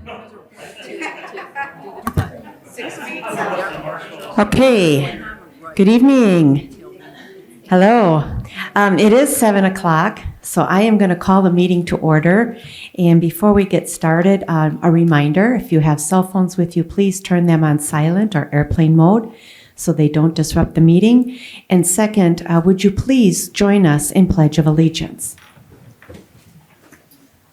6 feet. Okay, good evening. Hello. It is 7 o'clock, so I am going to call the meeting to order. And before we get started, a reminder, if you have cell phones with you, please turn them on silent or airplane mode so they don't disrupt the meeting. And second, would you please join us in Pledge of Allegiance?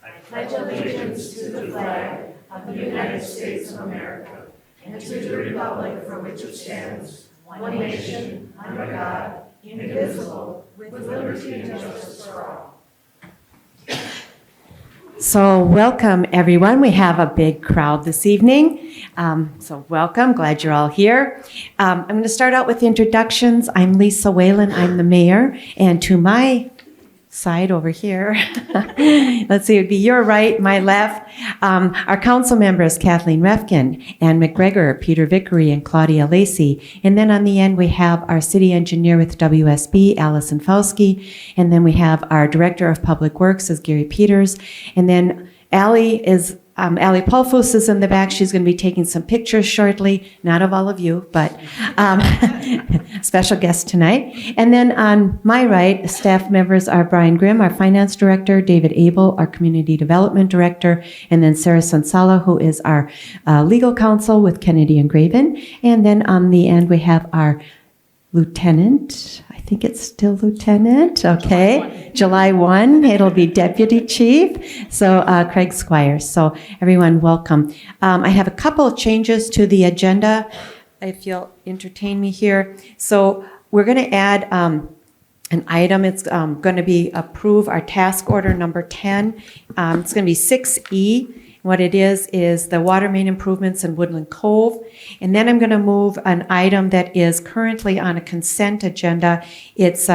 I pledge allegiance to the flag of the United States of America and to the republic for which it stands, one nation, under God, indivisible, with liberty and justice for all. So welcome, everyone. We have a big crowd this evening. So welcome. Glad you're all here. I'm going to start out with introductions. I'm Lisa Whalen. I'm the mayor. And to my side over here, let's see, it would be your right, my left. Our council members, Kathleen Refkin, Ann McGregor, Peter Vickery, and Claudia Lacey. And then on the end, we have our city engineer with WSB, Allison Fauski. And then we have our director of public works is Gary Peters. And then Allie Pulfus is in the back. She's going to be taking some pictures shortly, not of all of you, but special guest tonight. And then on my right, staff members are Brian Grimm, our finance director, David Abel, our community development director, and then Sarah Sansala, who is our legal counsel with Kennedy and Graven. And then on the end, we have our lieutenant. I think it's still lieutenant. Okay. July 1. It'll be deputy chief. So Craig Squires. So everyone, welcome. I have a couple of changes to the agenda, if you'll entertain me here. So we're going to add an item. It's going to be approve our task order number 10. It's going to be 6E. What it is the water main improvements in Woodland Cove. And then I'm going to move an item that is currently on a consent agenda. It's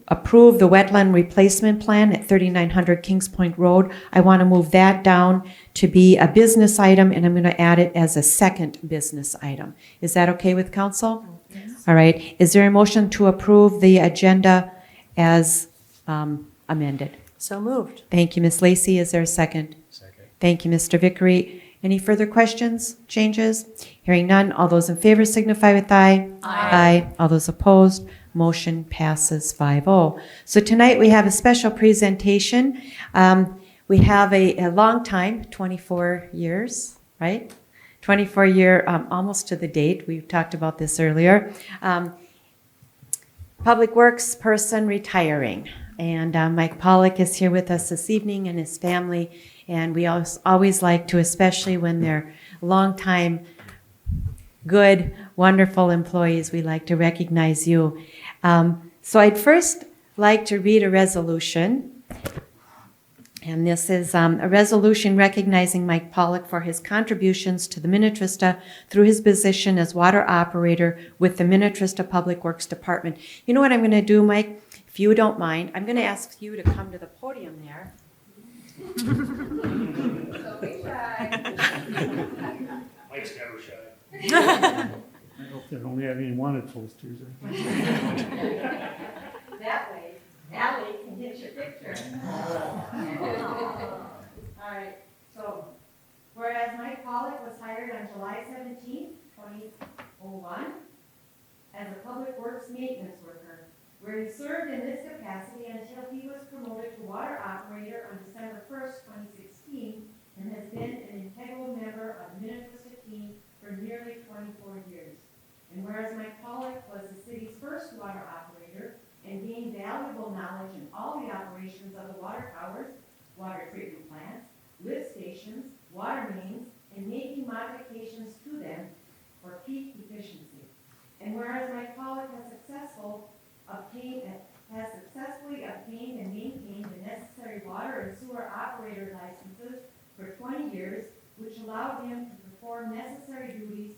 approve the wetland replacement plan at 3900 Kings Point Road. I want to move that down to be a business item, and I'm going to add it as a second business item. Is that okay with council? Yes. All right. Is there a motion to approve the agenda as amended? So moved. Thank you, Ms. Lacey. Is there a second? Thank you, Mr. Vickery. Any further questions, changes? Hearing none, all those in favor signify with aye. Aye. All those opposed, motion passes 5-0. So tonight we have a special presentation. We have a long time, 24 years, right? 24-year, almost to the date. We talked about this earlier. Public Works person retiring. And Mike Pollock is here with us this evening and his family. And we always like to, especially when they're longtime, good, wonderful employees, we like to recognize you. So I'd first like to read a resolution. And this is a resolution recognizing Mike Pollock for his contributions to the Minnetrista through his position as water operator with the Minnetrista Public Works Department. You know what I'm going to do, Mike? If you don't mind, I'm going to ask you to come to the podium there. So we try. Mike's never shy. I hope they don't have any wanted posters. That way, Allie can get your picture. All right, so whereas Mike Pollock was hired on July 17th, 2001, as a public works maintenance worker, where he served in this capacity until he was promoted to water operator on December 1st, 2016, and has been an integral member of the Minnetrista team for nearly 24 years. And whereas Mike Pollock was the city's first water operator and gained valuable knowledge in all the operations of the water towers, water treatment plants, lift stations, water mains, and making modifications to them for peak efficiency. And whereas Mike Pollock has successfully obtained and maintained the necessary water and sewer operator licenses for 20 years, which allowed him to perform necessary duties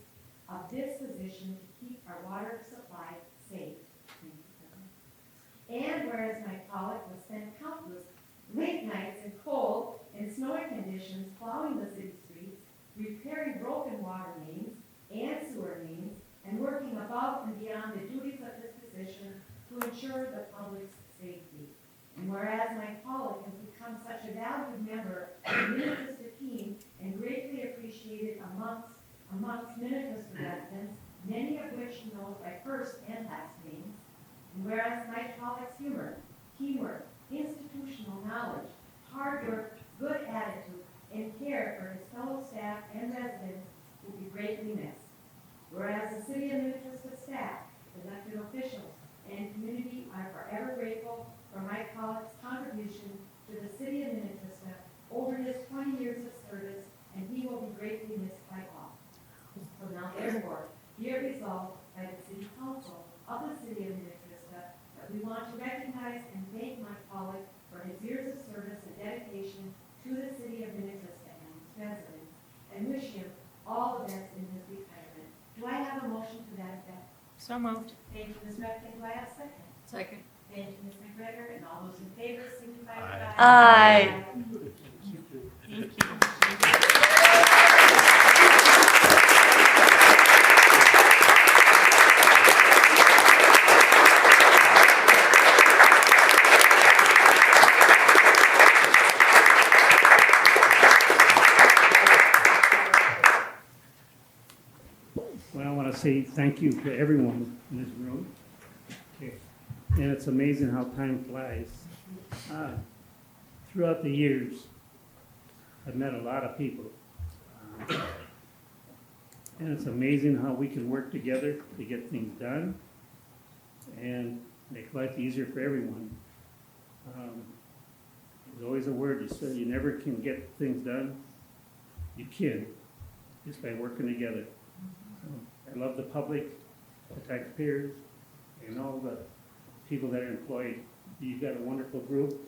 of this position to keep our water supply safe. And whereas Mike Pollock has spent countless late nights in cold and snowy conditions plowing the city streets, repairing broken water mains and sewer mains, and working above and beyond the duties of his position to ensure the public's safety. And whereas Mike Pollock has become such a valued member of the Minnetrista team and great amongst Minnetrista residents, many of which he knows by first and last names. And whereas Mike Pollock's humor, teamwork, institutional knowledge, hard work, good attitude, and care for his fellow staff and residents will be greatly missed. Whereas the City of Minnetrista staff, elected officials, and community are forever grateful for Mike Pollock's contribution to the City of Minnetrista over his 20 years of service, and he will be greatly missed by all. So now therefore, be it resolved by the City Council of the City of Minnetrista that we want to recognize and thank Mike Pollock for his years of service and dedication to the City of Minnetrista and its residents, and wish him all the best in his retirement. Do I have a motion to that effect? So moved. Thank you, Ms. Redkin. Do I have a second? Second. Thank you, Ms. McGregor, and all those in favor signify by Aye. Well, I want to say thank you to everyone in this room. Okay. And it's amazing how time flies. Throughout the years, I've met a lot of people. And it's amazing how we can work together to get things done and make life easier for everyone. There's always a word you say, you never can get things done. You can, just by working together. I love the public, the taxpayers, and all the people that are employed. You've got a wonderful group.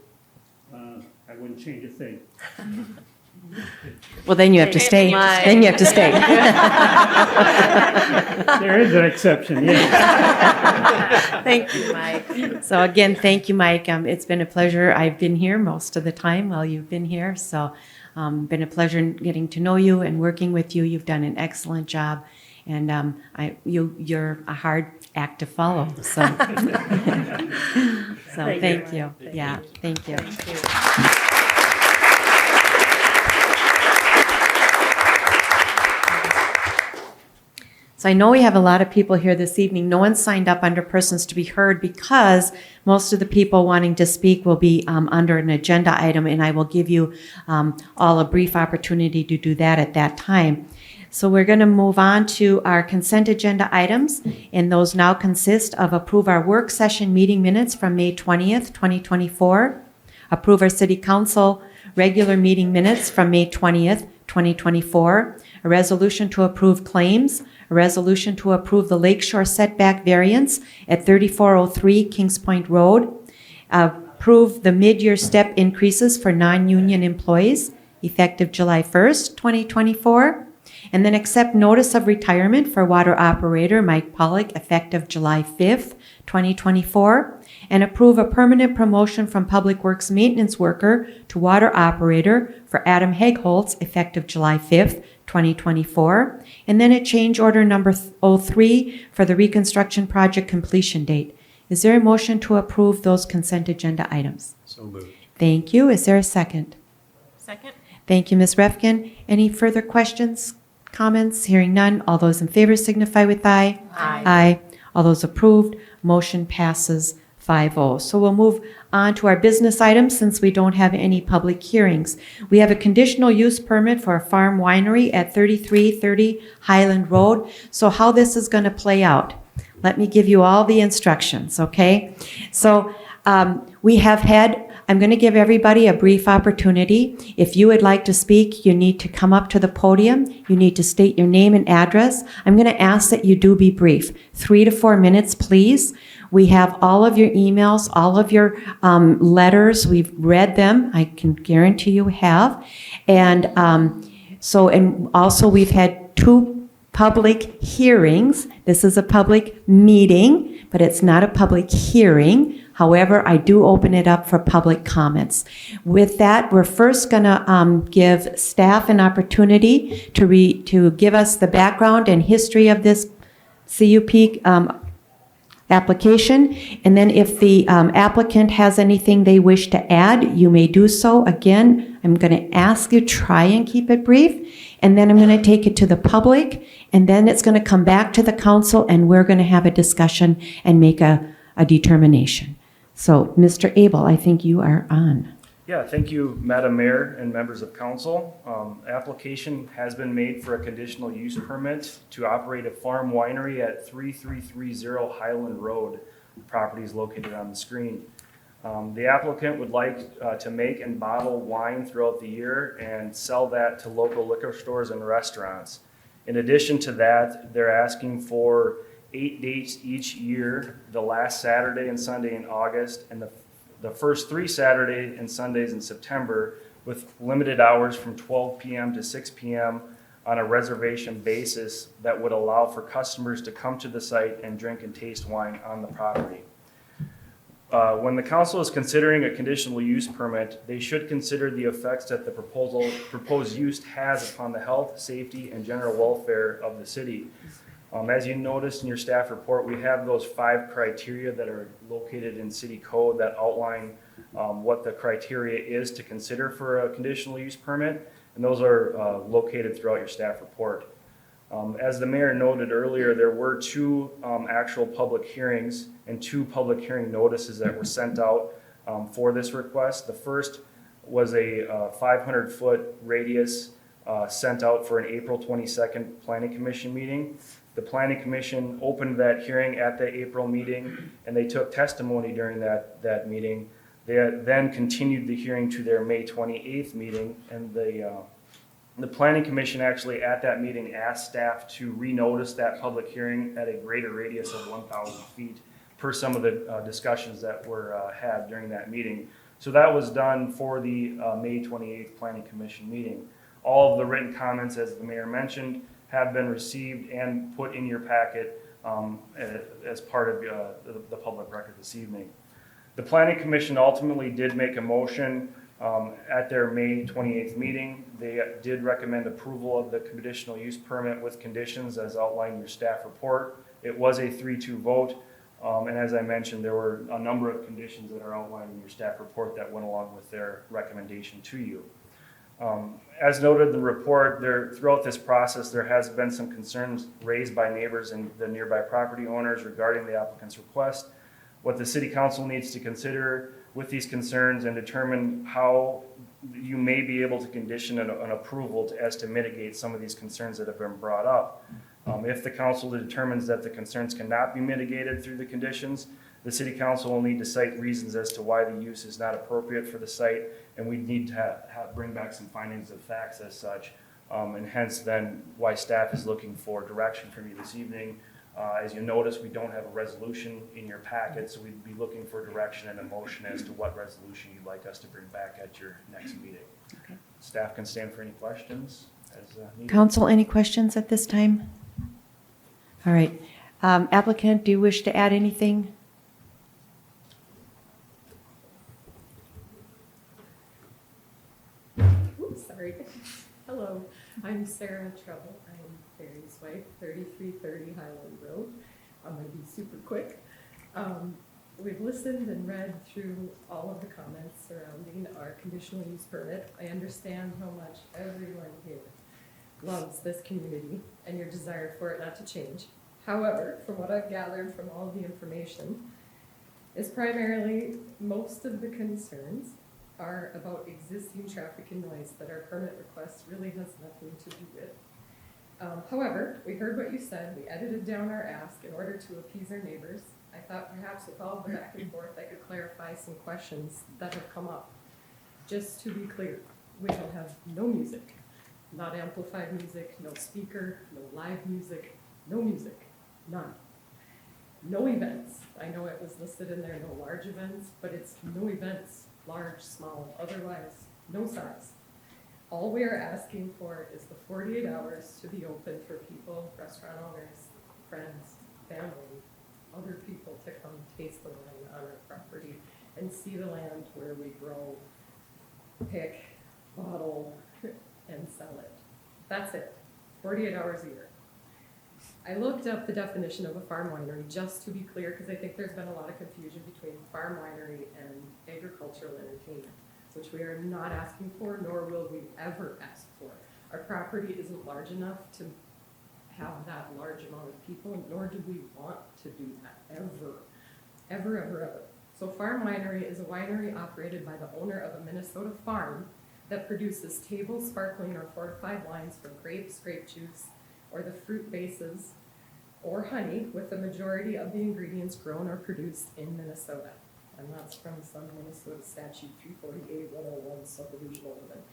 I wouldn't change a thing. Well, then you have to stay. Mike. Then you have to stay. There is an exception, yes. Thank you, Mike. So again, thank you, Mike. It's been a pleasure. I've been here most of the time while you've been here. So been a pleasure getting to know you and working with you. You've done an excellent job. And you're a hard act to follow. So, thank you. Yeah, thank you. So I know we have a lot of people here this evening. No one signed up under persons to be heard because most of the people wanting to speak will be under an agenda item, and I will give you all a brief opportunity to do that at that time. So we're going to move on to our consent agenda items, and those now consist of approve our work session meeting minutes from May 20th, 2024, approve our city council regular meeting minutes from May 20th, 2024, a resolution to approve claims, a resolution to approve the lakeshore setback variance at 3403 Kings Point Road, approve the mid-year step increases for non-union employees effective July 1st, 2024, and then accept notice of retirement for water operator Mike Pollock effective July 5th, 2024, and approve a permanent promotion from Public Works maintenance worker to water operator for Adam Hegholtz effective July 5th, 2024, and then a change order number 03 for the reconstruction project completion date. Is there a motion to approve those consent agenda items? So moved. Thank you. Is there a second? Second. Thank you, Ms. Refkin. Any further questions, comments? Hearing none. All those in favor signify with aye. Aye. Aye. All those approved. Motion passes 5-0. So we'll move on to our business items since we don't have any public hearings. We have a conditional use permit for a farm winery at 3330 Highland Road. So how this is going to play out, let me give you all the instructions, okay? So we have had, I'm going to give everybody a brief opportunity. If you would like to speak, you need to come up to the podium. You need to state your name and address. I'm going to ask that you do be brief. 3 to 4 minutes, please. We have all of your emails, all of your letters. We've read them. I can guarantee you have. And and also we've had 2 public hearings. This is a public meeting, but it's not a public hearing. However, I do open it up for public comments. With that, we're first going to give staff an opportunity to give us the background and history of this CUP application. And then if the applicant has anything they wish to add, you may do so. Again, I'm going to ask you try and keep it brief, and then I'm going to take it to the public, and then it's going to come back to the council, and we're going to have a discussion and make a determination. So, Mr. Abel, I think you are on. Yeah, thank you, Madam Mayor and members of council. Application has been made for a conditional use permit to operate a farm winery at 3330 Highland Road. The property is located on the screen. The applicant would like to make and bottle wine throughout the year and sell that to local liquor stores and restaurants. In addition to that, they're asking for 8 dates each year, the last Saturday and Sunday in August, and the first 3 Saturdays and Sundays in September, with limited hours from 12 p.m. to 6 p.m. on a reservation basis that would allow for customers to come to the site and drink and taste wine on the property. When the council is considering a conditional use permit, they should consider the effects that the proposed use has upon the health, safety, and general welfare of the city. As you noticed in your staff report, we have those 5 criteria that are located in city code that outline what the criteria is to consider for a conditional use permit, and those are located throughout your staff report. As the mayor noted earlier, there were 2 actual public hearings and 2 public hearing notices that were sent out for this request. The first was a 500-foot radius sent out for an April 22nd Planning Commission meeting. The Planning Commission opened that hearing at the April meeting, and they took testimony during that meeting. They then continued the hearing to their May 28th meeting, and the Planning Commission actually at that meeting asked staff to renotice that public hearing at a greater radius of 1,000 feet per some of the discussions that were had during that meeting. So that was done for the May 28th Planning Commission meeting. All of the written comments, as the mayor mentioned, have been received and put in your packet as part of the public record this evening. The Planning Commission ultimately did make a motion at their May 28th meeting. They did recommend approval of the conditional use permit with conditions as outlined in your staff report. It was a 3-2 vote, and as I mentioned, there were a number of conditions that are outlined in your staff report that went along with their recommendation to you. As noted in the report, throughout this process, there has been some concerns raised by neighbors and the nearby property owners regarding the applicant's request. What the city council needs to consider with these concerns and determine how you may be able to condition an approval as to mitigate some of these concerns that have been brought up. If the council determines that the concerns cannot be mitigated through the conditions, the city council will need to cite reasons as to why the use is not appropriate for the site, and we need to bring back some findings of facts as such, and hence then why staff is looking for direction from you this evening. As you notice, we don't have a resolution in your packet, so we'd be looking for direction and a motion as to what resolution you'd like us to bring back at your next meeting. Okay. Staff can stand for any questions as needed. Council, any questions at this time? All right. Applicant, do you wish to add anything? Oops, sorry. Hello, I'm Sarah Treble. I'm Barry's wife, 3330 Highland Road. I'm going to be super quick. We've listened and read through all of the comments surrounding our conditional use permit. I understand how much everyone here loves this community and your desire for it not to change. However, from what I've gathered from all of the information, is primarily most of the concerns are about existing traffic and noise that our permit request really has nothing to do with. However, we heard what you said. We edited down our ask in order to appease our neighbors. I thought perhaps with all the back and forth, I could clarify some questions that have come up. Just to be clear, we will have no music, not amplified music, no speaker, no live music, no music, none. No events. I know it was listed in there, no large events, but it's no events, large, small, otherwise, no size. All we are asking for is the 48 hours to be open for people, restaurant owners, friends, family, other people to come taste the wine on our property and see the land where we grow, pick, bottle, and sell it. That's it. 48 hours a year. I looked up the definition of a farm winery just to be clear, because I think there's been a lot of confusion between farm winery and agricultural entertainment. which we are not asking for, nor will we ever ask for. Our property isn't large enough to have that large amount of people, nor do we want to do that, ever. So Farm Winery is a winery operated by the owner of a Minnesota farm that produces table, sparkling, or fortified wines from grapes, grape juice, or the fruit bases, or honey, with the majority of the ingredients grown or produced in Minnesota. And that's from some Minnesota statute 348-101 subdivision ordinance.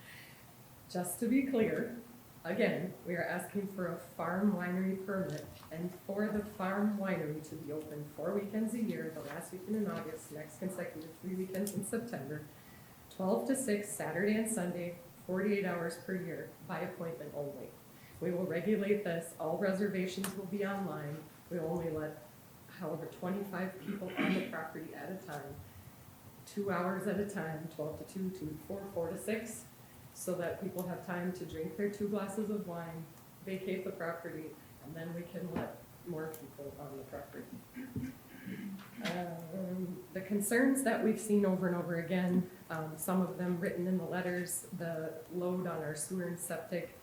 Just to be clear, again, we are asking for a farm winery permit, and for the farm winery to be open 4 weekends a year, the last weekend in August, next consecutive 3 weekends in September, 12 to 6, Saturday and Sunday, 48 hours per year, by appointment only. We will regulate this. All reservations will be online. We only let, however, 25 people on the property at a time, 2 hours at a time, 12 to 2, 2 to 4, 4 to 6, so that people have time to drink their 2 glasses of wine, vacate the property, and then we can let more people on the property. The concerns that we've seen over and over again, some of them written in the letters, the load on our sewer and septic,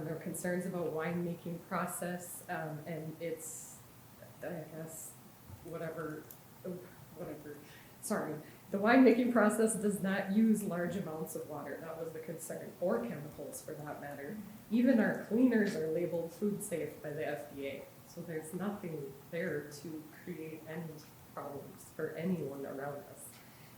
there are concerns about winemaking process, and it's, I guess, whatever, sorry. The winemaking process does not use large amounts of water. That was the concern, or chemicals for that matter. Even our cleaners are labeled food safe by the FDA. So there's nothing there to create any problems for anyone around us.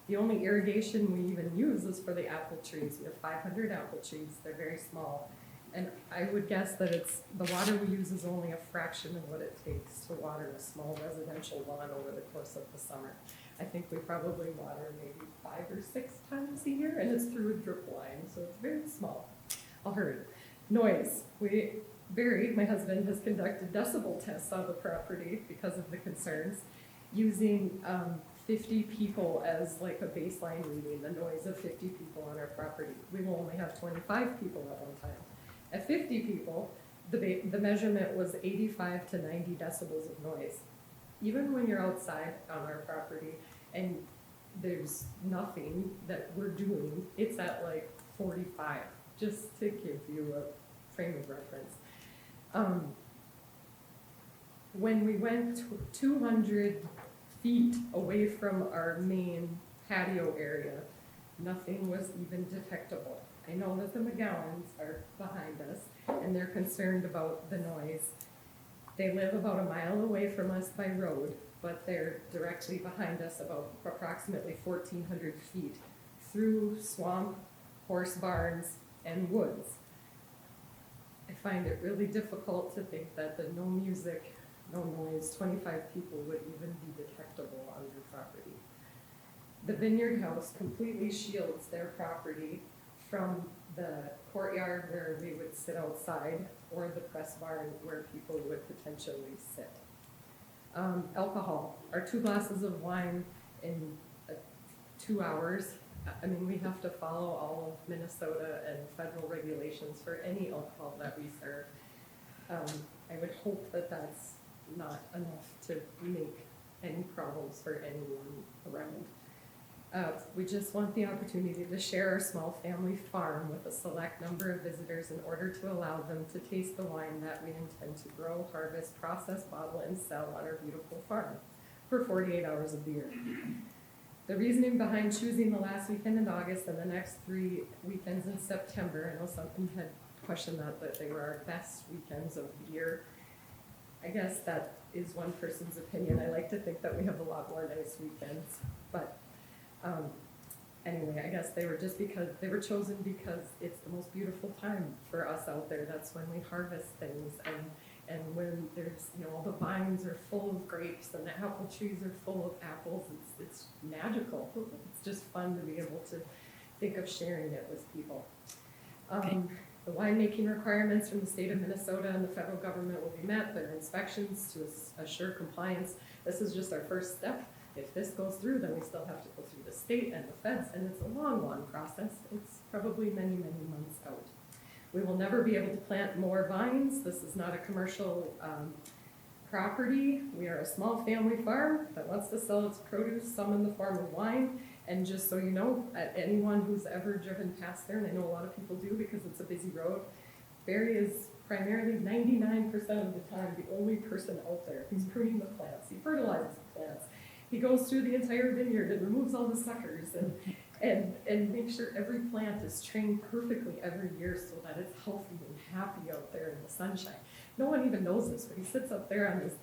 The only irrigation we even use is for the apple trees. We have 500 apple trees. They're very small. And I would guess that the water we use is only a fraction of what it takes to water a small residential lawn over the course of the summer. I think we probably water maybe 5 or 6 times a year, and it's through a drip line, so it's very small. I'll hurry. Noise. Barry, my husband, has conducted decibel tests on the property because of the concerns, using 50 people as like a baseline reading, the noise of 50 people on our property. We will only have 25 people at one time. At 50 people, the measurement was 85 to 90 decibels of noise. Even when you're outside on our property and there's nothing that we're doing, it's at like 45, just to give you a frame of reference. When we went 200 feet away from our main patio area, nothing was even detectable. I know that the McGowans are behind us, and they're concerned about the noise. They live about a mile away from us by road, but they're directly behind us about approximately 1,400 feet through swamp, horse barns, and woods. I find it really difficult to think that the no music, no noise, 25 people would even be detectable on their property. The Vineyard House completely shields their property from the courtyard where we would sit outside, or the press barn where people would potentially sit. Alcohol, our 2 glasses of wine in 2 hours. I mean, we have to follow all of Minnesota and federal regulations for any alcohol that we serve. I would hope that that's not enough to make any problems for anyone around. We just want the opportunity to share our small family farm with a select number of visitors in order to allow them to taste the wine that we intend to grow, harvest, process, bottle, and sell on our beautiful farm for 48 hours of the year. The reasoning behind choosing the last weekend in August and the next 3 weekends in September, I know some had questioned that they were our best weekends of the year. I guess that is one person's opinion. I like to think that we have a lot more nice weekends, but anyway, I guess they were chosen because it's the most beautiful time for us out there. That's when we harvest things, and when there's, all the vines are full of grapes and the apple trees are full of apples. It's magical. It's just fun to be able to think of sharing it with people. The winemaking requirements from the state of Minnesota and the federal government will be met. There are inspections to assure compliance. This is just our first step. If this goes through, then we still have to go through the state and the feds, and it's a long, long process. It's probably many, many months out. We will never be able to plant more vines. This is not a commercial property. We are a small family farm that wants to sell its produce, some in the form of wine, And just so you know, anyone who's ever driven past there, and I know a lot of people do because it's a busy road, Barry is primarily 99% of the time the only person out there. He's pruning the plants, he fertilizes the plants, he goes through the entire vineyard and removes all the suckers and makes sure every plant is trained perfectly every year so that it's healthy and happy out there in the sunshine. No one even knows this, but he sits up there on his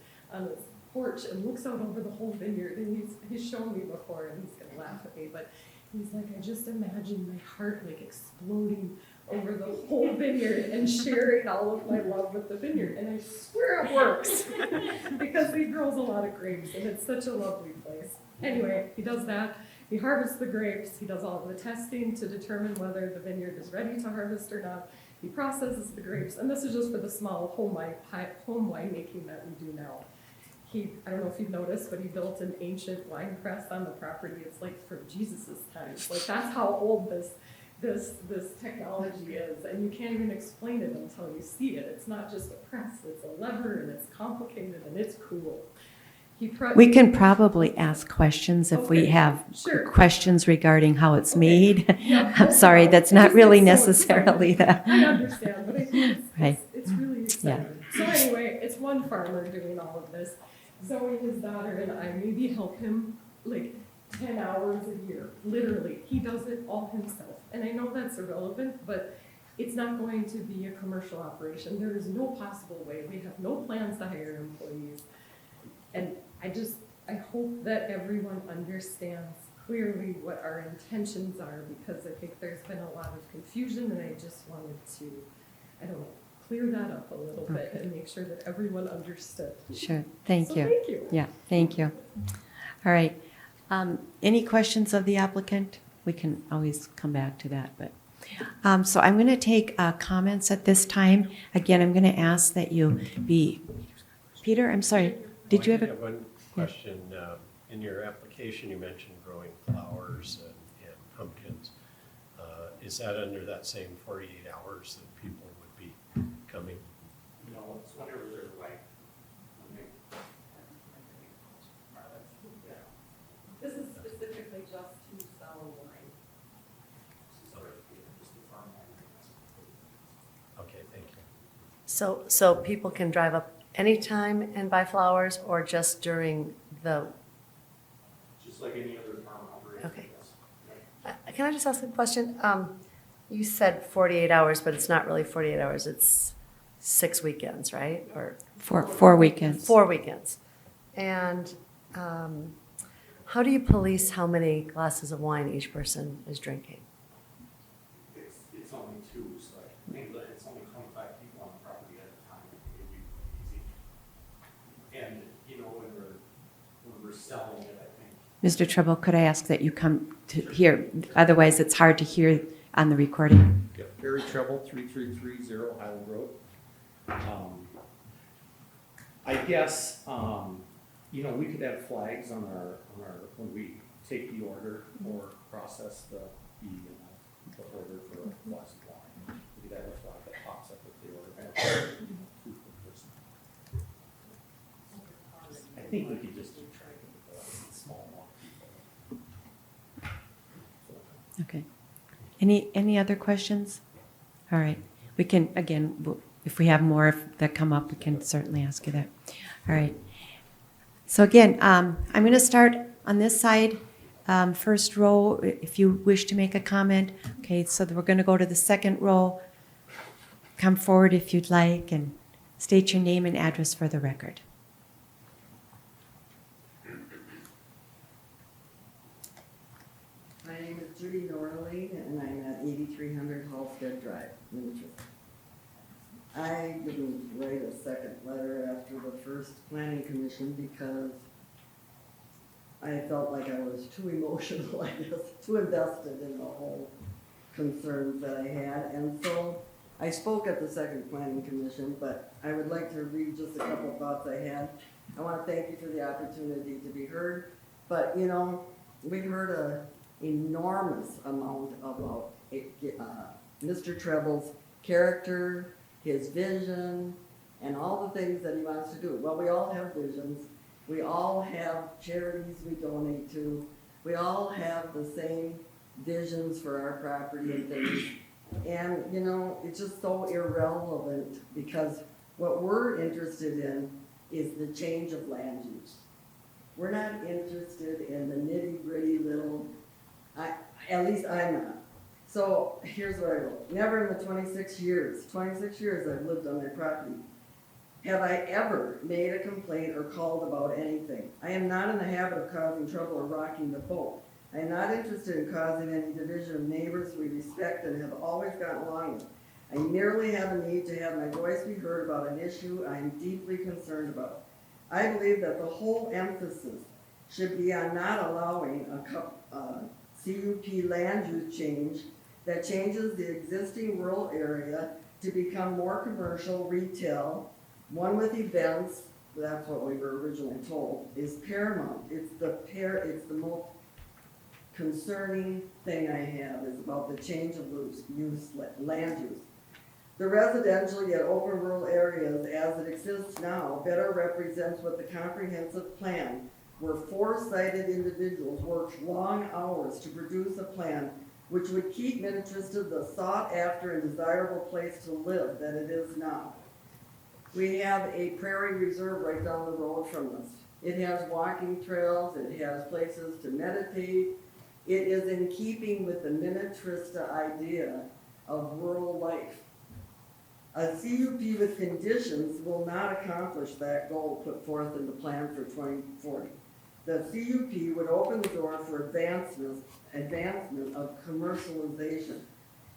porch and looks out over the whole vineyard, and he's shown me before, and he's gonna laugh at me, but he's like, I just imagine my heart like exploding over the whole vineyard and sharing all of my love with the vineyard, and I swear it works because he grows a lot of grapes, and it's such a lovely place. Anyway, he does that. He harvests the grapes. He does all of the testing to determine whether the vineyard is ready to harvest or not. He processes the grapes, and this is just for the small home winemaking that we do now. I don't know if you've noticed, but he built an ancient wine press on the property. It's like from Jesus's times. Like that's how old this technology is, and you can't even explain it until you see it. It's not just a press; it's a lever, and it's complicated, and it's cool. We can probably ask questions if we Okay, have sure. questions regarding how it's Okay. made. Yeah, I'm sorry, no that's problem. not really It's so necessarily exciting. the. I understand, but I think Right. it's really exciting. So anyway, it's one farmer doing all of this. Zoe, his daughter, and I maybe help him like 10 hours a year. Literally, he does it all himself. And I know that's irrelevant, but it's not going to be a commercial operation. There is no possible way. We have no plans to hire employees. And I hope that everyone understands clearly what our intentions are, because I think there's been a lot of confusion, and I just wanted to, I don't know, clear that up a little bit and make sure that everyone understood. Sure, thank So you. thank you. Yeah, thank you. All right. Any questions of the applicant? We can always come back to that, but. So I'm going to take comments at this time. Again, I'm going to ask that you be, Peter, I'm sorry, did you have I a? have one question. In your application, you mentioned growing flowers and pumpkins. Is that under that same 48 hours that people would be coming? No, it's whenever they're like, This is specifically just to sell wine. Okay, thank you. So people can drive up anytime and buy flowers, or just during the, just like any other farm operation. Okay. yes. can I just ask a question? You said 48 hours, but it's not really 48 hours, it's 6 weekends, right? Or 4 weekends. 4 weekends. And how do you police how many glasses of wine each person is drinking? It's only two, so I think that it's only 25 people on the property at a time. It'd be easy. And, you know, when we're selling it, I think. Mr. Treble, could I ask that you come to here? Otherwise, it's hard to hear on the recording. Yep, Barry Treble, 3330 Highland Road. I guess, you know, we could have flags on our, when we take the order or process the order for a glass of wine. We could have a flag that pops up with the order. I think we could just keep track of the small amount of people. Okay. Any other questions? All right. We can, again, if we have more that come up, we can certainly ask you that. All right. So again, I'm going to start on this side, first row, if you wish to make a comment. Okay, so we're going to go to the second row. Come forward if you'd like and state your name and address for the record. My name is Judy Norley, and I'm at 8300 Halstead Drive, Minnetrista. I didn't write a second letter after the first planning commission because I felt like I was too emotional, I guess, too invested in the whole concerns that I had. And so I spoke at the second planning commission, but I would like to read just a couple of thoughts I had. I want to thank you for the opportunity to be heard, but you know, we heard an enormous amount about Mr. Treble's character, his vision, and all the things that he wants to do. Well, we all have visions. We all have charities we donate to. We all have the same visions for our property and things. And, you know, it's just so irrelevant because what we're interested in is the change of land use. We're not interested in the nitty-gritty little, at least I'm not. So here's what I wrote. Never in the 26 years I've lived on my property, have I ever made a complaint or called about anything. I am not in the habit of causing trouble or rocking the boat. I am not interested in causing any division of neighbors we respect and have always gotten along with. I merely have a need to have my voice be heard about an issue I am deeply concerned about. I believe that the whole emphasis should be on not allowing a CUP land use change that changes the existing rural area to become more commercial, retail, one with events, that's what we were originally told, is paramount. It's the most concerning thing I have is about the change of land use. The residential yet open rural areas as it exists now better represents what the comprehensive plan, where foresighted individuals worked long hours to produce a plan which would keep Minnetrista the sought-after and desirable place to live that it is now. We have a prairie reserve right down the road from us. It has walking trails, it has places to meditate. It is in keeping with the Minnetrista idea of rural life. A CUP with conditions will not accomplish that goal put forth in the plan for 2040. The CUP would open the door for advancement of commercialization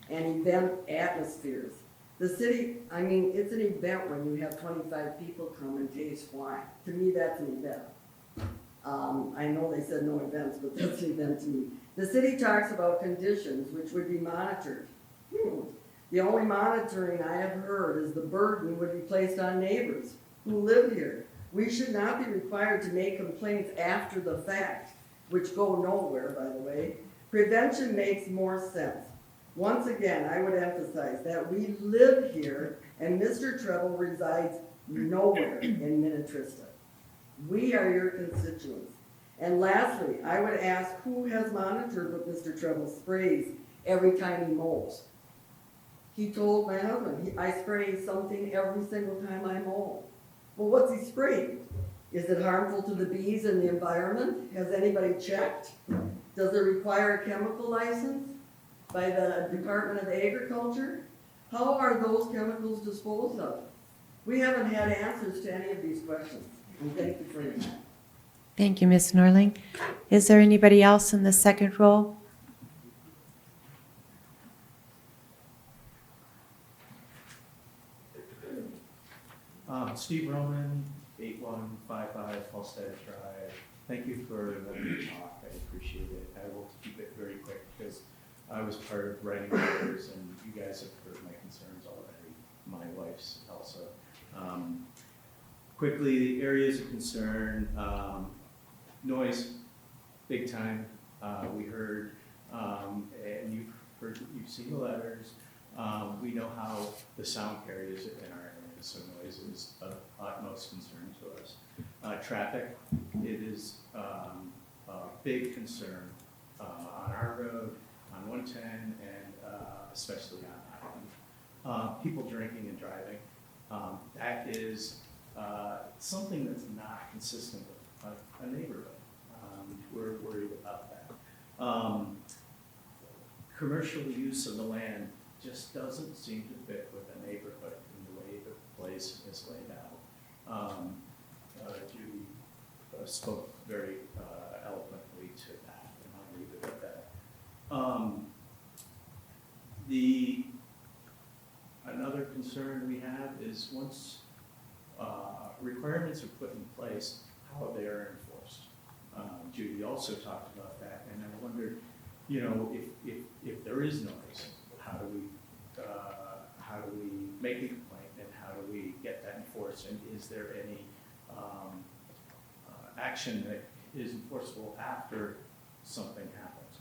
and event atmospheres. The city, I mean, it's an event when you have 25 people come and taste wine. To me, that's an event. I know they said no events, but that's an event to me. The city talks about conditions which would be monitored. The only monitoring I have heard is the burden would be placed on neighbors who live here. We should not be required to make complaints after the fact, which go nowhere, by the way. Prevention makes more sense. Once again, I would emphasize that we live here and Mr. Treble resides nowhere in Minnetrista. We are your constituents. And lastly, I would ask who has monitored what Mr. Treble sprays every time he mows. He told my husband, I spray something every single time I mow. Well, what's he spraying? Is it harmful to the bees and the environment? Has anybody checked? Does it require a chemical license by the Department of Agriculture? How are those chemicals disposed of? We haven't had answers to any of these questions. And thank you for your time. Thank you, Ms. Norling. Is there anybody else in the second row? Steve Roman, 8155 Halstead Drive. Thank you for letting me talk. I appreciate it. I will keep it very quick because I was part of writing letters and you guys have heard my concerns already. My wife's also. Quickly, the areas of concern, noise, big time. We heard, and you've seen the letters. We know how the sound carries in our area, so noise is of utmost concern to us. Traffic, it is a big concern on our road, on 110, and especially on Island. People drinking and driving, that is something that's not consistent with a neighborhood. We're worried about that. Commercial use of the land just doesn't seem to fit with a neighborhood in the way the place is laid out. Judy spoke very eloquently to that, and I'll leave it at that. Another concern we have is once requirements are put in place, how they are enforced. Judy also talked about that, and I wondered, you know, if there is noise, how do we make a complaint, and how do we get that enforced, and is there any action that is enforceable after something happens?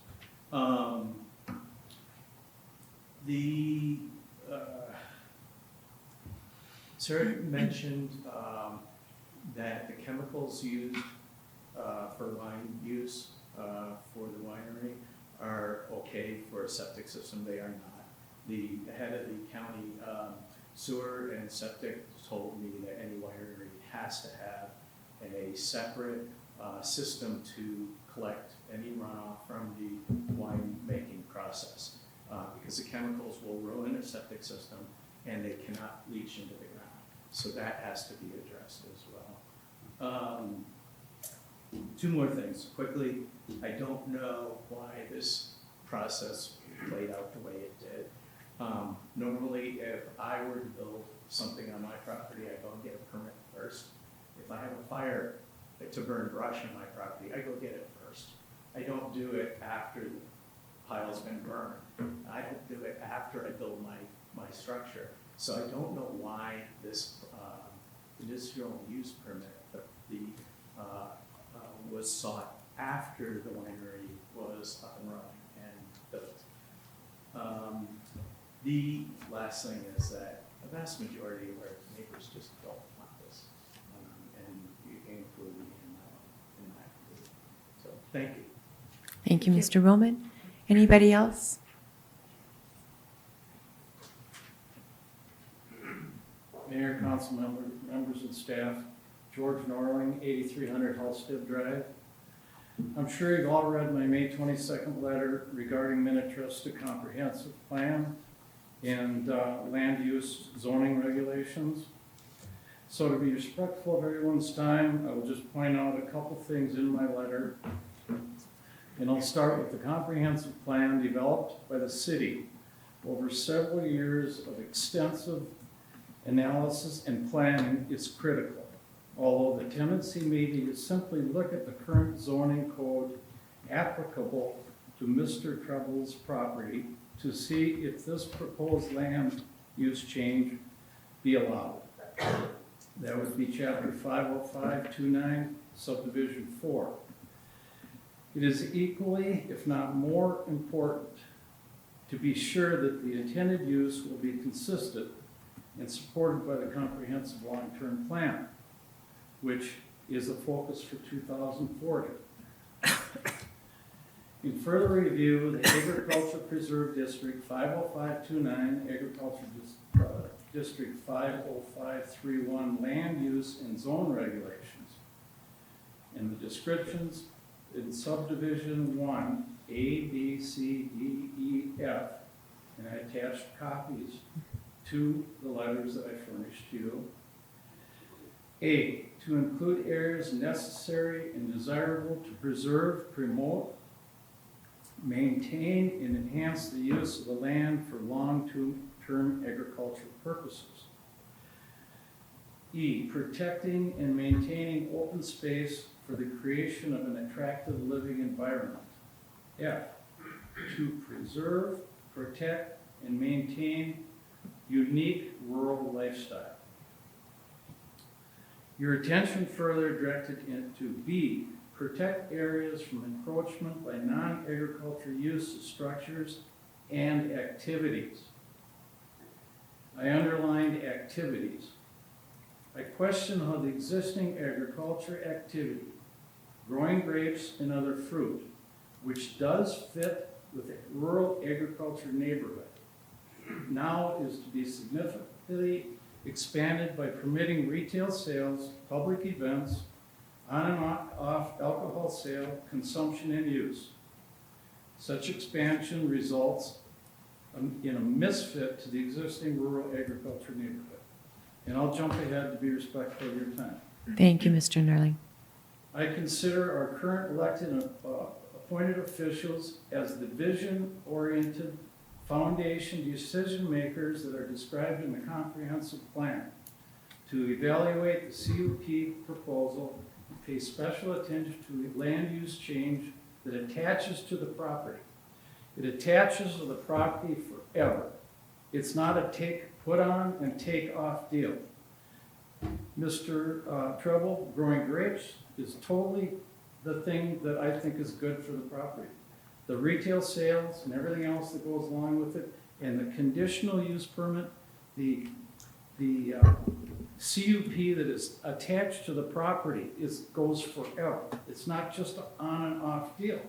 Sarah mentioned that the chemicals used for wine use for the winery are okay for a septic system. They are not. The head of the county sewer and septic told me that any winery has to have a separate system to collect any runoff from the wine-making process, because the chemicals will ruin a septic system and they cannot leach into the ground. So that has to be addressed as well. Two more things, quickly. I don't know why this process played out the way it did. Normally, if I were to build something on my property, I go and get a permit first. If I have a fire to burn brush on my property, I go get it first. I don't do it after the pile's been burned. I don't do it after I build my structure. So I don't know why this conditional use permit was sought after the winery was up and running and built. The last thing is that a vast majority of our neighbors just don't want this, and you include me in that group. So thank you. Thank you, Mr. Roman. Anybody else? Mayor, council members and staff, George Norling, 8300 Halstead Drive. I'm sure you've all read my May 22nd letter regarding Minnetrista comprehensive plan and land use zoning regulations. So to be respectful of everyone's time, I will just point out a couple things in my letter. And I'll start with the comprehensive plan developed by the city over several years of extensive analysis and planning is critical. Although the tendency may be to simply look at the current zoning code applicable to Mr. Treble's property to see if this proposed land use change be allowed. That would be chapter 50529, subdivision 4. It is equally, if not more important, to be sure that the intended use will be consistent and supported by the comprehensive long-term plan, which is a focus for 2040. In further review, the Agriculture Preserve District 50529, Agriculture District 50531 Land Use and Zone Regulations, and the descriptions in subdivision 1, A, B, C, D, E, F, and I attached copies to the letters that I furnished you. A, to include areas necessary and desirable to preserve, promote, maintain, and enhance the use of the land for long-term agricultural purposes. E, protecting and maintaining open space for the creation of an attractive living environment. F, to preserve, protect, and maintain unique rural lifestyle. Your attention further directed into B, protect areas from encroachment by non-agriculture use of structures and activities. I underlined activities. I question how the existing agriculture activity, growing grapes and other fruit, which does fit with a rural agriculture neighborhood, now is to be significantly expanded by permitting retail sales, public events, on and off alcohol sale, consumption, and use. Such expansion results in a misfit to the existing rural agriculture neighborhood. And I'll jump ahead to be respectful of your time. Thank you, Mr. Nerling. I consider our current elected and appointed officials as the vision-oriented foundation decision makers that are described in the comprehensive plan to evaluate the CUP proposal and pay special attention to the land use change that attaches to the property. It attaches to the property forever. It's not a put on and take off deal. Mr. Treble, growing grapes is totally the thing that I think is good for the property. The retail sales and everything else that goes along with it, and the conditional use permit, the CUP that is attached to the property goes forever. It's not just an on and off deal.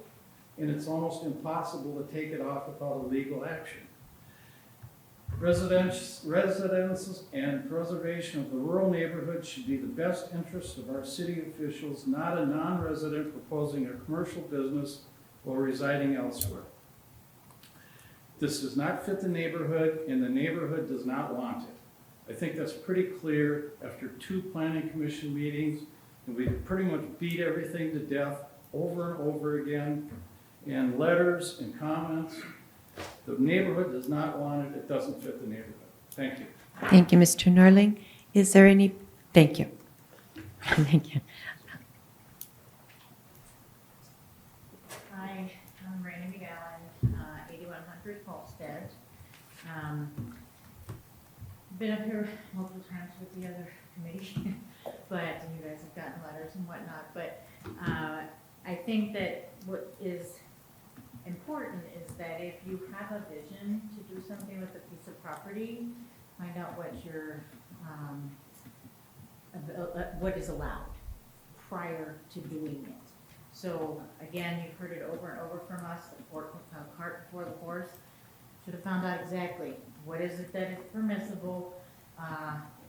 And it's almost impossible to take it off without a legal action. Residences and preservation of the rural neighborhood should be the best interest of our city officials, not a non-resident proposing a commercial business while residing elsewhere. This does not fit the neighborhood, and the neighborhood does not want it. I think that's pretty clear after 2 planning commission meetings, and we pretty much beat everything to death over and over again, and letters and comments. The neighborhood does not want it, it doesn't fit the neighborhood. Thank you. Thank you, Mr. Norling. Is there any, thank you. Thank you. Hi, I'm Randy McGowan, 8100 Halsted. Been up here multiple times with the other committee, but you guys have gotten letters and whatnot. But I think that what is important is that if you have a vision to do something with a piece of property, find out what your what is allowed prior to doing it. So again, you've heard it over and over from us, the cart before the horse. Should have found out exactly what is it that is permissible,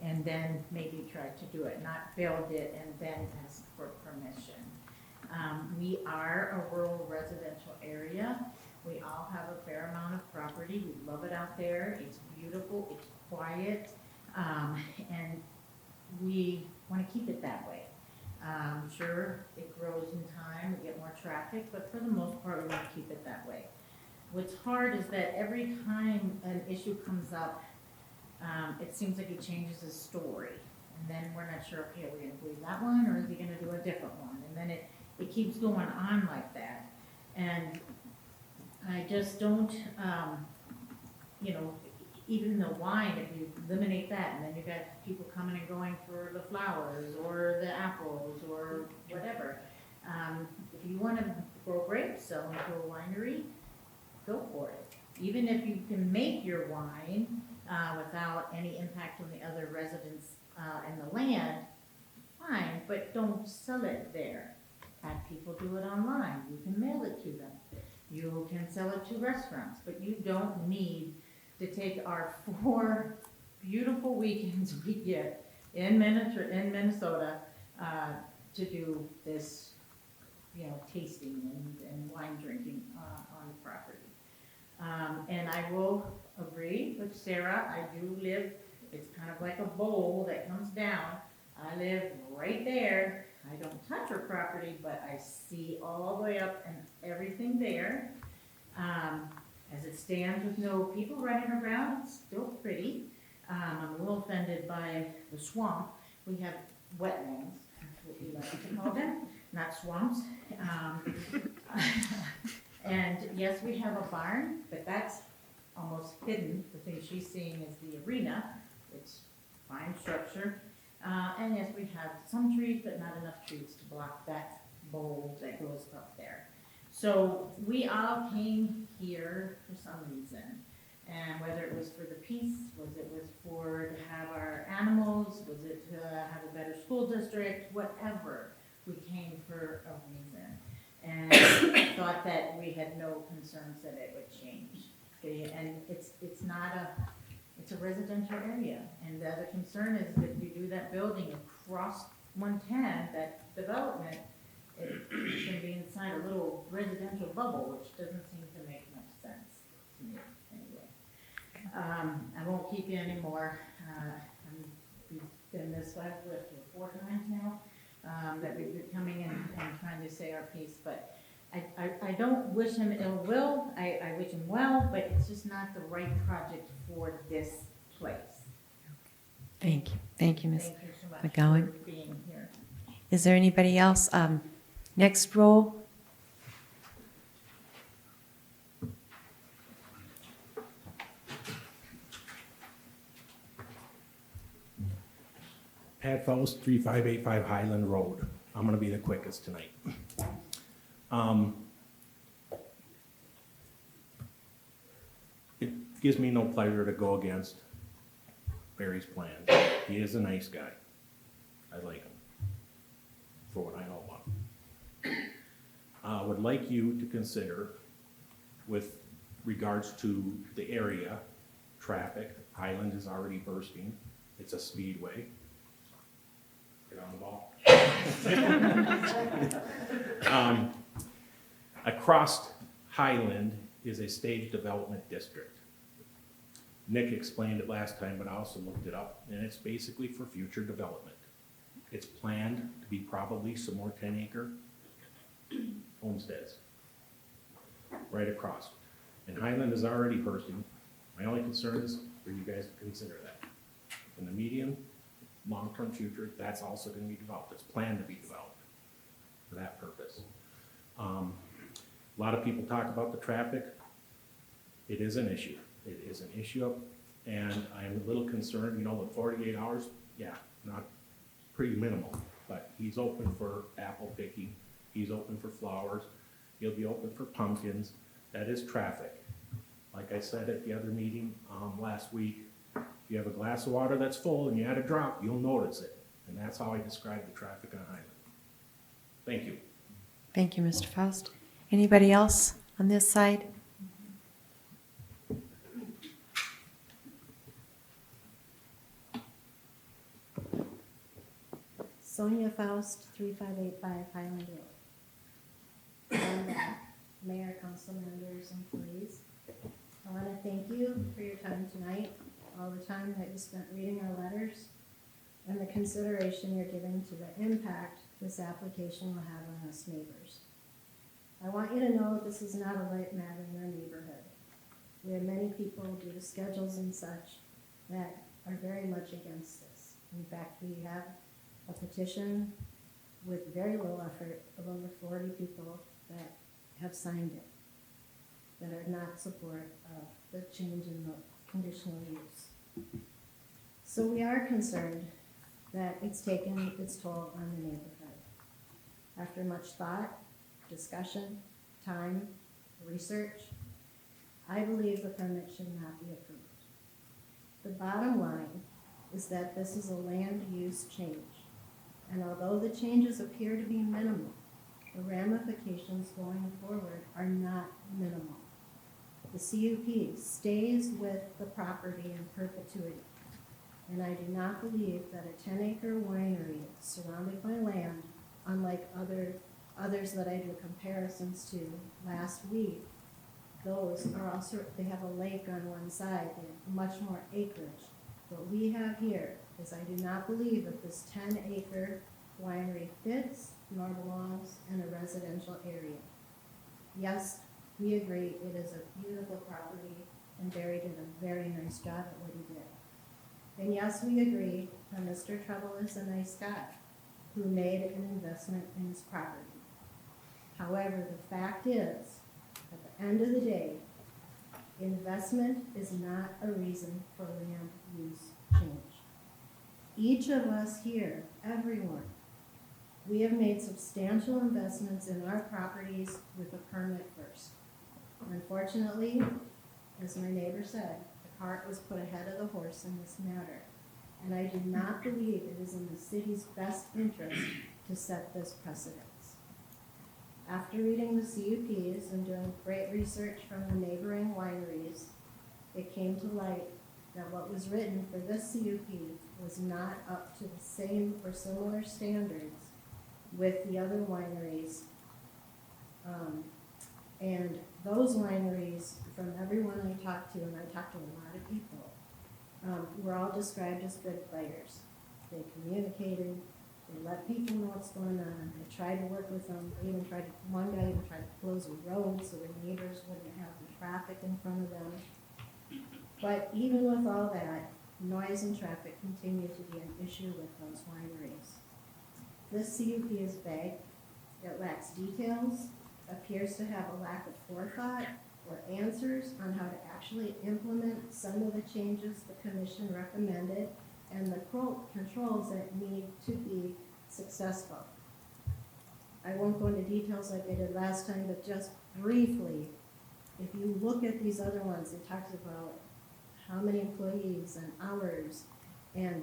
and then maybe try to do it, not build it and then ask for permission. We are a rural residential area. We all have a fair amount of property. We love it out there. It's beautiful, it's quiet, and we want to keep it that way. Sure, it grows in time, we get more traffic, but for the most part, we want to keep it that way. What's hard is that every time an issue comes up, it seems like he changes his story. And then we're not sure, okay, are we going to believe that one, or is he going to do a different one? And then it keeps going on like that. And I just don't, even the wine, if you eliminate that, and then you got people coming and going for the flowers or the apples or whatever. If you want to grow grapes, sell them to a winery, go for it. Even if you can make your wine without any impact on the other residents and the land, fine, but don't sell it there. Have people do it online. You can mail it to them. You can sell it to restaurants, but you don't need to take our 4 beautiful weekends we get in Minnesota to do this, tasting and wine drinking on the property. And I will agree with Sarah. I do live, it's kind of like a bowl that comes down. I live right there. I don't touch her property, but I see all the way up and everything there. As it stands with no people running around, it's still pretty. I'm a little offended by the swamp. We have wetlands, that's what we like to call them, not swamps. And yes, we have a barn, but that's almost hidden. The thing she's seeing is the arena. It's fine structure. And yes, we have some trees, but not enough trees to block that bowl that goes up there. So we all came here for some reason. And whether it was for the peace, was for to have our animals, was it to have a better school district, whatever, we came for a reason. And thought that we had no concerns that it would change. Okay? And it's a residential area. And the other concern is that if you do that building across 110, that development, it's going to be inside a little residential bubble, which doesn't seem to make much sense to me anyway. I won't keep you anymore. We've been this way for 4 times now that we've been coming in and trying to say our piece, but I don't wish him ill will. I wish him well, but it's just not the right project for this place. Thank you. Thank you, Ms. Thank you so much McGowan. for being here. Is there anybody else? Next row. Pat Faust, 3585 Highland Road. I'm gonna be the quickest tonight. It gives me no pleasure to go against Barry's plans. He is a nice guy. I like him, for what I know about him. I would like you to consider, with regards to the area, traffic, Highland is already bursting. It's a speedway. Get on the ball. Across Highland is a stage development district. Nick explained it last time, but I also looked it up, and it's basically for future development. It's planned to be probably some more 10-acre homesteads right across. And Highland is already bursting. My only concern is for you guys to consider that. In the medium, long-term future, that's also gonna be developed. It's planned to be developed for that purpose. A lot of people talk about the traffic. It is an issue. It is an issue, and I'm a little concerned, you know, the 48 hours, yeah, not pretty minimal, but he's open for apple picking, he's open for flowers, he'll be open for pumpkins. That is traffic. Like I said at the other meeting last week, if you have a glass of water that's full and you add a drop, you'll notice it. And that's how I describe the traffic on Highland. Thank you. Thank you, Mr. Faust. Anybody else on this side? Sonia Faust, 3585 Highland Road. And, Mayor, council members, employees, I want to thank you for your time tonight, all the time that you spent reading our letters, and the consideration you're giving to the impact this application will have on us neighbors. I want you to know this is not a light matter in our neighborhood. We have many people due to schedules and such that are very much against this. In fact, we have a petition with very little effort of over 40 people that have signed it, that are not support of the change in the conditional use. So we are concerned that it's taken its toll on the neighborhood. After much thought, discussion, time, research, I believe the permit should not be approved. The bottom line is that this is a land use change. And although the changes appear to be minimal, the ramifications going forward are not minimal. The CUP stays with the property in perpetuity. And I do not believe that a 10-acre winery surrounded by land, unlike others that I do comparisons to last week, those are also, they have a lake on one side, they have much more acreage. What we have here is I do not believe that this 10-acre winery fits nor belongs in a residential area. Yes, we agree it is a beautiful property and Barry did a very nice job at what he did. And yes, we agree that Mr. Treble is a nice guy who made an investment in his property. However, the fact is, at the end of the day, investment is not a reason for land use change. Each of us here, everyone, we have made substantial investments in our properties with a permit first. Unfortunately, as my neighbor said, the cart was put ahead of the horse in this matter. And I do not believe it is in the city's best interest to set this precedence. After reading the CUPs and doing great research from the neighboring wineries, it came to light that what was written for this CUP was not up to the same or similar standards with the other wineries. And those wineries, from everyone I talked to, and I talked to a lot of people, were all described as good players. They communicated, they let people know what's going on, they tried to work with them, they even tried to, one guy even tried to close a road so their neighbors wouldn't have the traffic in front of them. But even with all that, noise and traffic continue to be an issue with those wineries. This CUP is vague, it lacks details, appears to have a lack of forethought or answers on how to actually implement some of the changes the commission recommended and the controls that need to be successful. I won't go into details like I did last time, but just briefly, if you look at these other ones, it talks about how many employees and hours and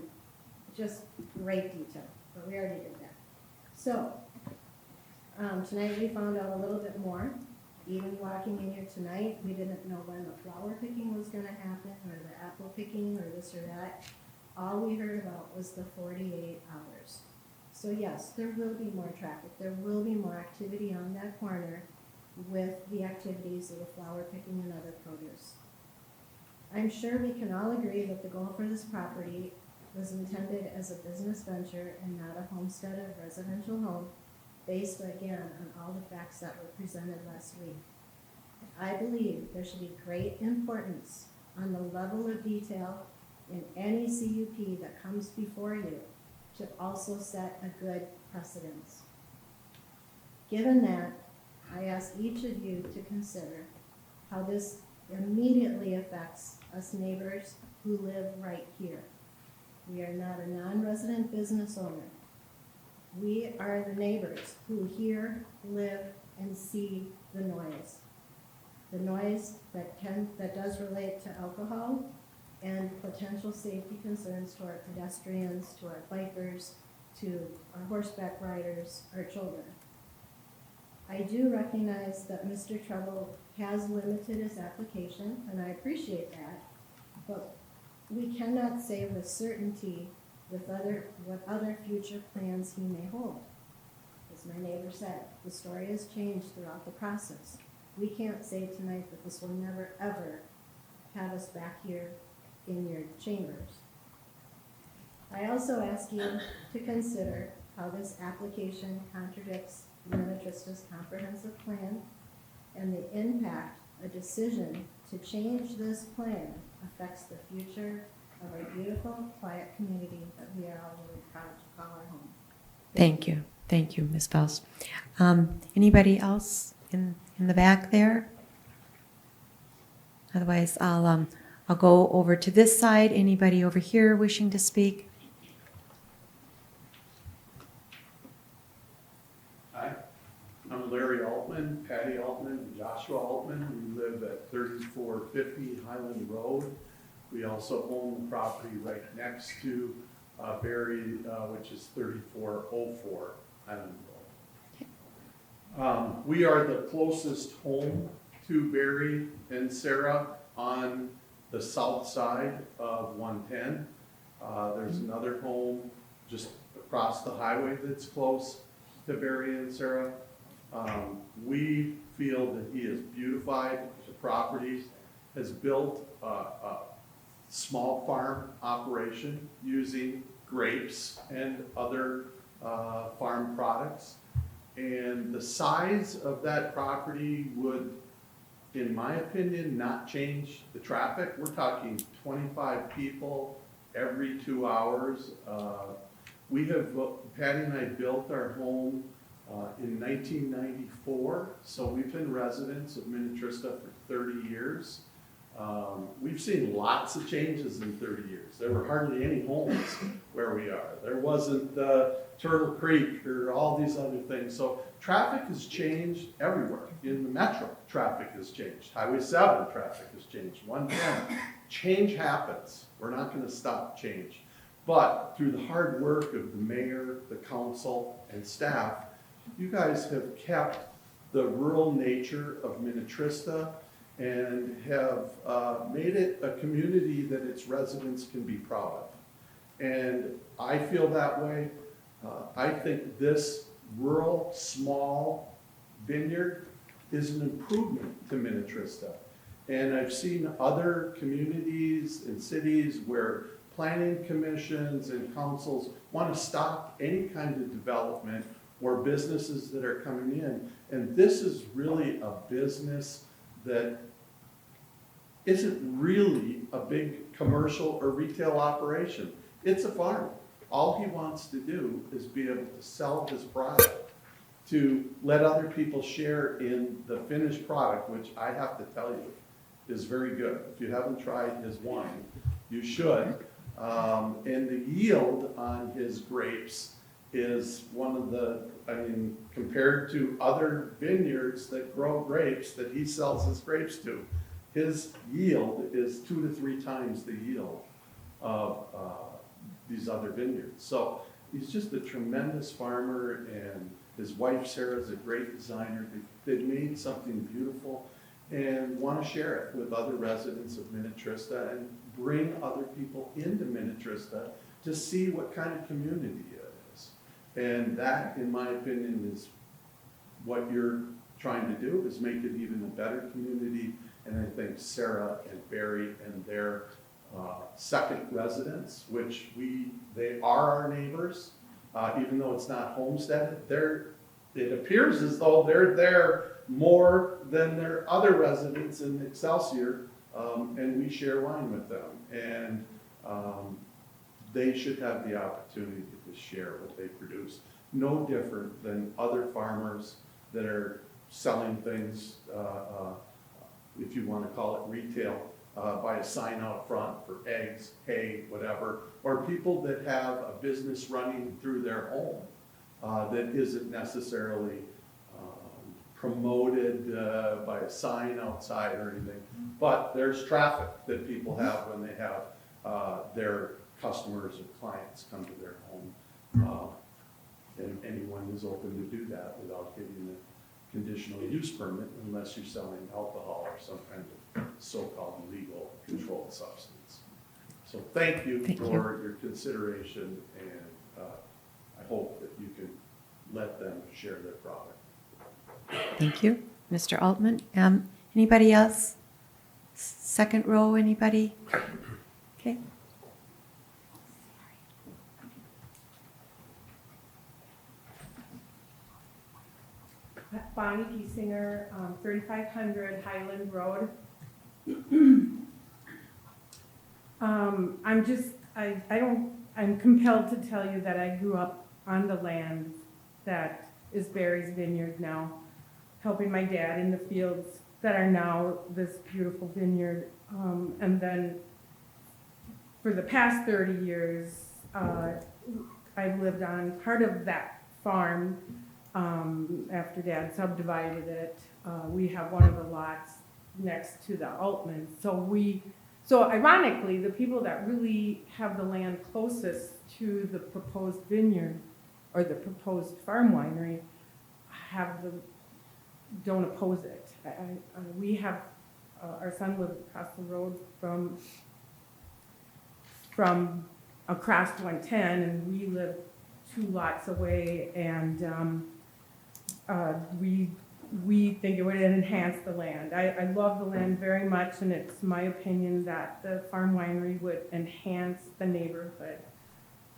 just great detail, but we already did that. So, tonight we found out a little bit more. Even walking in here tonight, we didn't know when the flower picking was gonna happen, or the apple picking, or this or that. All we heard about was the 48 hours. So yes, there will be more traffic, there will be more activity on that corner with the activities of the flower picking and other produce. I'm sure we can all agree that the goal for this property was intended as a business venture and not a homestead or residential home, based again on all the facts that were presented last week. I believe there should be great importance on the level of detail in any CUP that comes before you to also set a good precedence. Given that, I ask each of you to consider how this immediately affects us neighbors who live right here. We are not a non-resident business owner. We are the neighbors who hear, live, and see the noise. The noise that does relate to alcohol and potential safety concerns to our pedestrians, to our bikers, to our horseback riders, our children. I do recognize that Mr. Treble has limited his application, and I appreciate that, but we cannot say with certainty what other future plans he may hold. As my neighbor said, the story has changed throughout the process. We can't say tonight that this will never, ever have us back here in your chambers. I also ask you to consider how this application contradicts Minnetrista's comprehensive plan and the impact a decision to change this plan affects the future of our beautiful, quiet community that we are all really proud to call our home. Thank you. Thank you, Ms. Faust. Anybody else in the back there? Otherwise, I'll go over to this side. Anybody over here wishing to speak? Hi, I'm Larry Altman, Patty Altman, and Joshua Altman. We live at 3450 Highland Road. We also own the property right next to Barry, which is 3404 Highland Road. We are the closest home to Barry and Sarah on the south side of 110. There's another home just across the highway that's close to Barry and Sarah. We feel that he has beautified the property, has built a small farm operation using grapes and other farm products. And the size of that property would, in my opinion, not change the traffic. We're talking 25 people every 2 hours. Patty and I built our home in 1994, so we've been residents of Minnetrista for 30 years. We've seen lots of changes in 30 years. There were hardly any homes where we are. There wasn't Turtle Creek or all these other things. So traffic has changed everywhere. In the metro, traffic has changed. Highway 7 traffic has changed. 110. Change happens. We're not going to stop change. But through the hard work of the mayor, the council, and staff, you guys have kept the rural nature of Minnetrista and have made it a community that its residents can be proud of. And I feel that way. I think this rural, small vineyard is an improvement to Minnetrista. And I've seen other communities and cities where planning commissions and councils want to stop any kind of development or businesses that are coming in. And this is really a business that isn't really a big commercial or retail operation. It's a farm. All he wants to do is be able to sell his product, to let other people share in the finished product, which I have to tell you is very good. If you haven't tried his wine, you should. And the yield on his grapes is one of the, compared to other vineyards that grow grapes that he sells his grapes to, his yield is 2 to 3 times the yield of these other vineyards. So he's just a tremendous farmer, and his wife Sarah's a great designer. They've made something beautiful and want to share it with other residents of Minnetrista and bring other people into Minnetrista to see what kind of community it is. And that, in my opinion, is what you're trying to do, is make it even a better community. And I think Sarah and Barry and their second residents, which they are our neighbors, even though it's not homesteaded, it appears as though they're there more than their other residents in Excelsior, and we share wine with them. And they should have the opportunity to share what they produce. No different than other farmers that are selling things, if you want to call it retail, by a sign out front for eggs, hay, whatever, or people that have a business running through their home that isn't necessarily promoted by a sign outside or anything. But there's traffic that people have when they have their customers or clients come to their home. And anyone is open to do that without getting a conditional use permit unless you're selling alcohol or some kind of so-called legal controlled substance. So thank you for your consideration, and I hope that you can let them share their product. Thank you. Mr. Altman. Anybody else? Second row, anybody? Okay. Bonnie Giesinger, 3500 Highland Road. I'm compelled to tell you that I grew up on the land that is Barry's Vineyard now, helping my dad in the fields that are now this beautiful vineyard. And then for the past 30 years, I've lived on part of that farm. After Dad subdivided it, we have one of the lots next to the Altman. So ironically, the people that really have the land closest to the proposed vineyard or the proposed farm winery don't oppose it. We have our son lives across the road from across 110, and we live 2 lots away, and we think it would enhance the land. I love the land very much, and it's my opinion that the farm winery would enhance the neighborhood.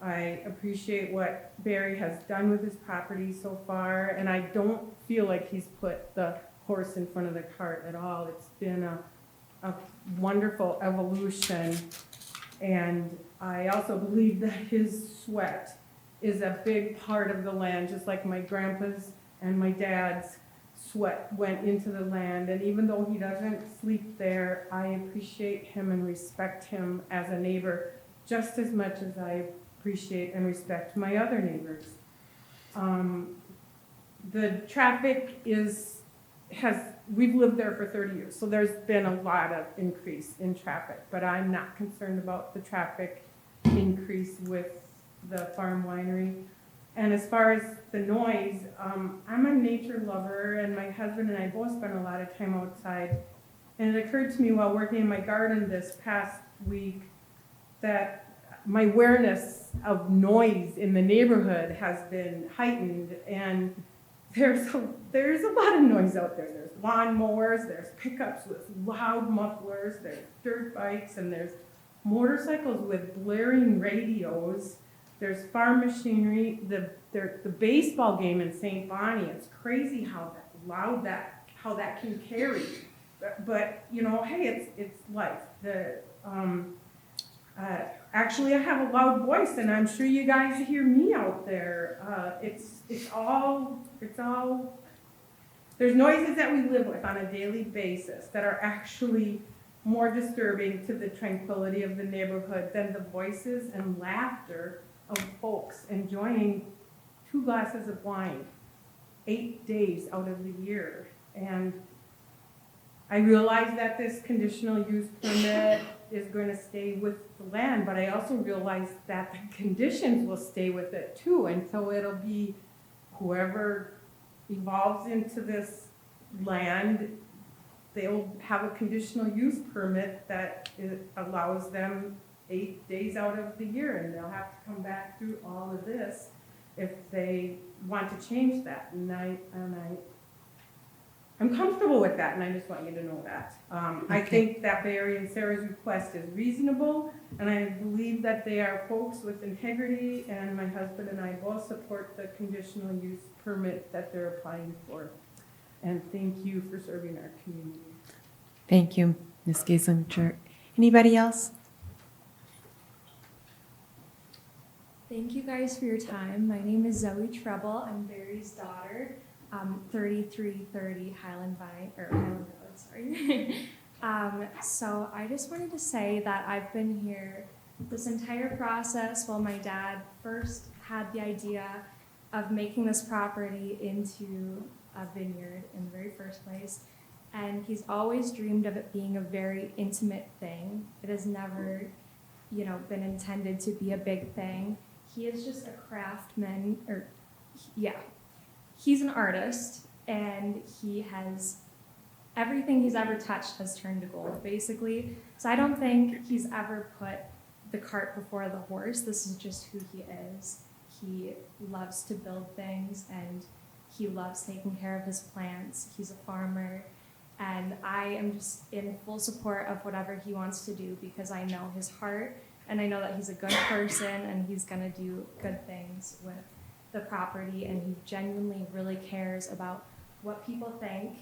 I appreciate what Barry has done with his property so far, and I don't feel like he's put the horse in front of the cart at all. It's been a wonderful evolution, and I also believe that his sweat is a big part of the land, just like my grandpa's and my dad's sweat went into the land. And even though he doesn't sleep there, I appreciate him and respect him as a neighbor just as much as I appreciate and respect my other neighbors. The traffic we've lived there for 30 years, so there's been a lot of increase in traffic, but I'm not concerned about the traffic increase with the farm winery. And as far as the noise, I'm a nature lover, and my husband and I both spend a lot of time outside. And it occurred to me while working in my garden this past week that my awareness of noise in the neighborhood has been heightened, and there's a lot of noise out there. There's lawnmowers, there's pickups with loud mufflers, there's dirt bikes, and there's motorcycles with blaring radios. There's farm machinery. The baseball game in St. Bonnie, it's crazy how loud that can carry. But you know, hey, it's life. Actually, I have a loud voice, and I'm sure you guys hear me out there. It's all. There's noises that we live with on a daily basis that are actually more disturbing to the tranquility of the neighborhood than the voices and laughter of folks enjoying 2 glasses of wine 8 days out of the year. And I realize that this conditional use permit is going to stay with the land, but I also realize that the conditions will stay with it too. And so it'll be whoever evolves into this land, they'll have a conditional use permit that allows them 8 days out of the year, and they'll have to come back through all of this if they want to change that. I'm comfortable with that, and I just want you to know that. I think that Barry and Sarah's request is reasonable, and I believe that they are folks with integrity, and my husband and I both support the conditional use permit that they're applying for. And thank you for serving our community. Thank you, Ms. Gieslinger. Anybody else? Thank you guys for your time. My name is Zoe Treble. I'm Barry's daughter. 3330 Highland Road, sorry. So I just wanted to say that I've been here this entire process while my dad first had the idea of making this property into a vineyard in the very first place. And he's always dreamed of it being a very intimate thing. It has never, been intended to be a big thing. He is just a craftsman, he's an artist, and he has, everything he's ever touched has turned to gold, basically. So I don't think he's ever put the cart before the horse. This is just who he is. He loves to build things, and he loves taking care of his plants. He's a farmer, and I am just in full support of whatever he wants to do because I know his heart, and I know that he's a good person, and he's gonna do good things with the property, and he genuinely really cares about what people think,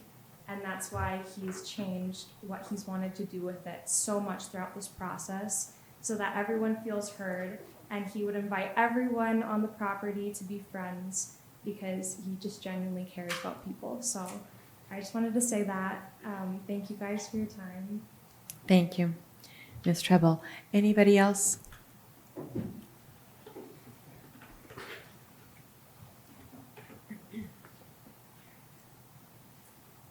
and that's why he's changed what he's wanted to do with it so much throughout this process so that everyone feels heard, and he would invite everyone on the property to be friends because he just genuinely cares about people. So I just wanted to say that. Thank you guys for your time. Thank you, Ms. Treble. Anybody else?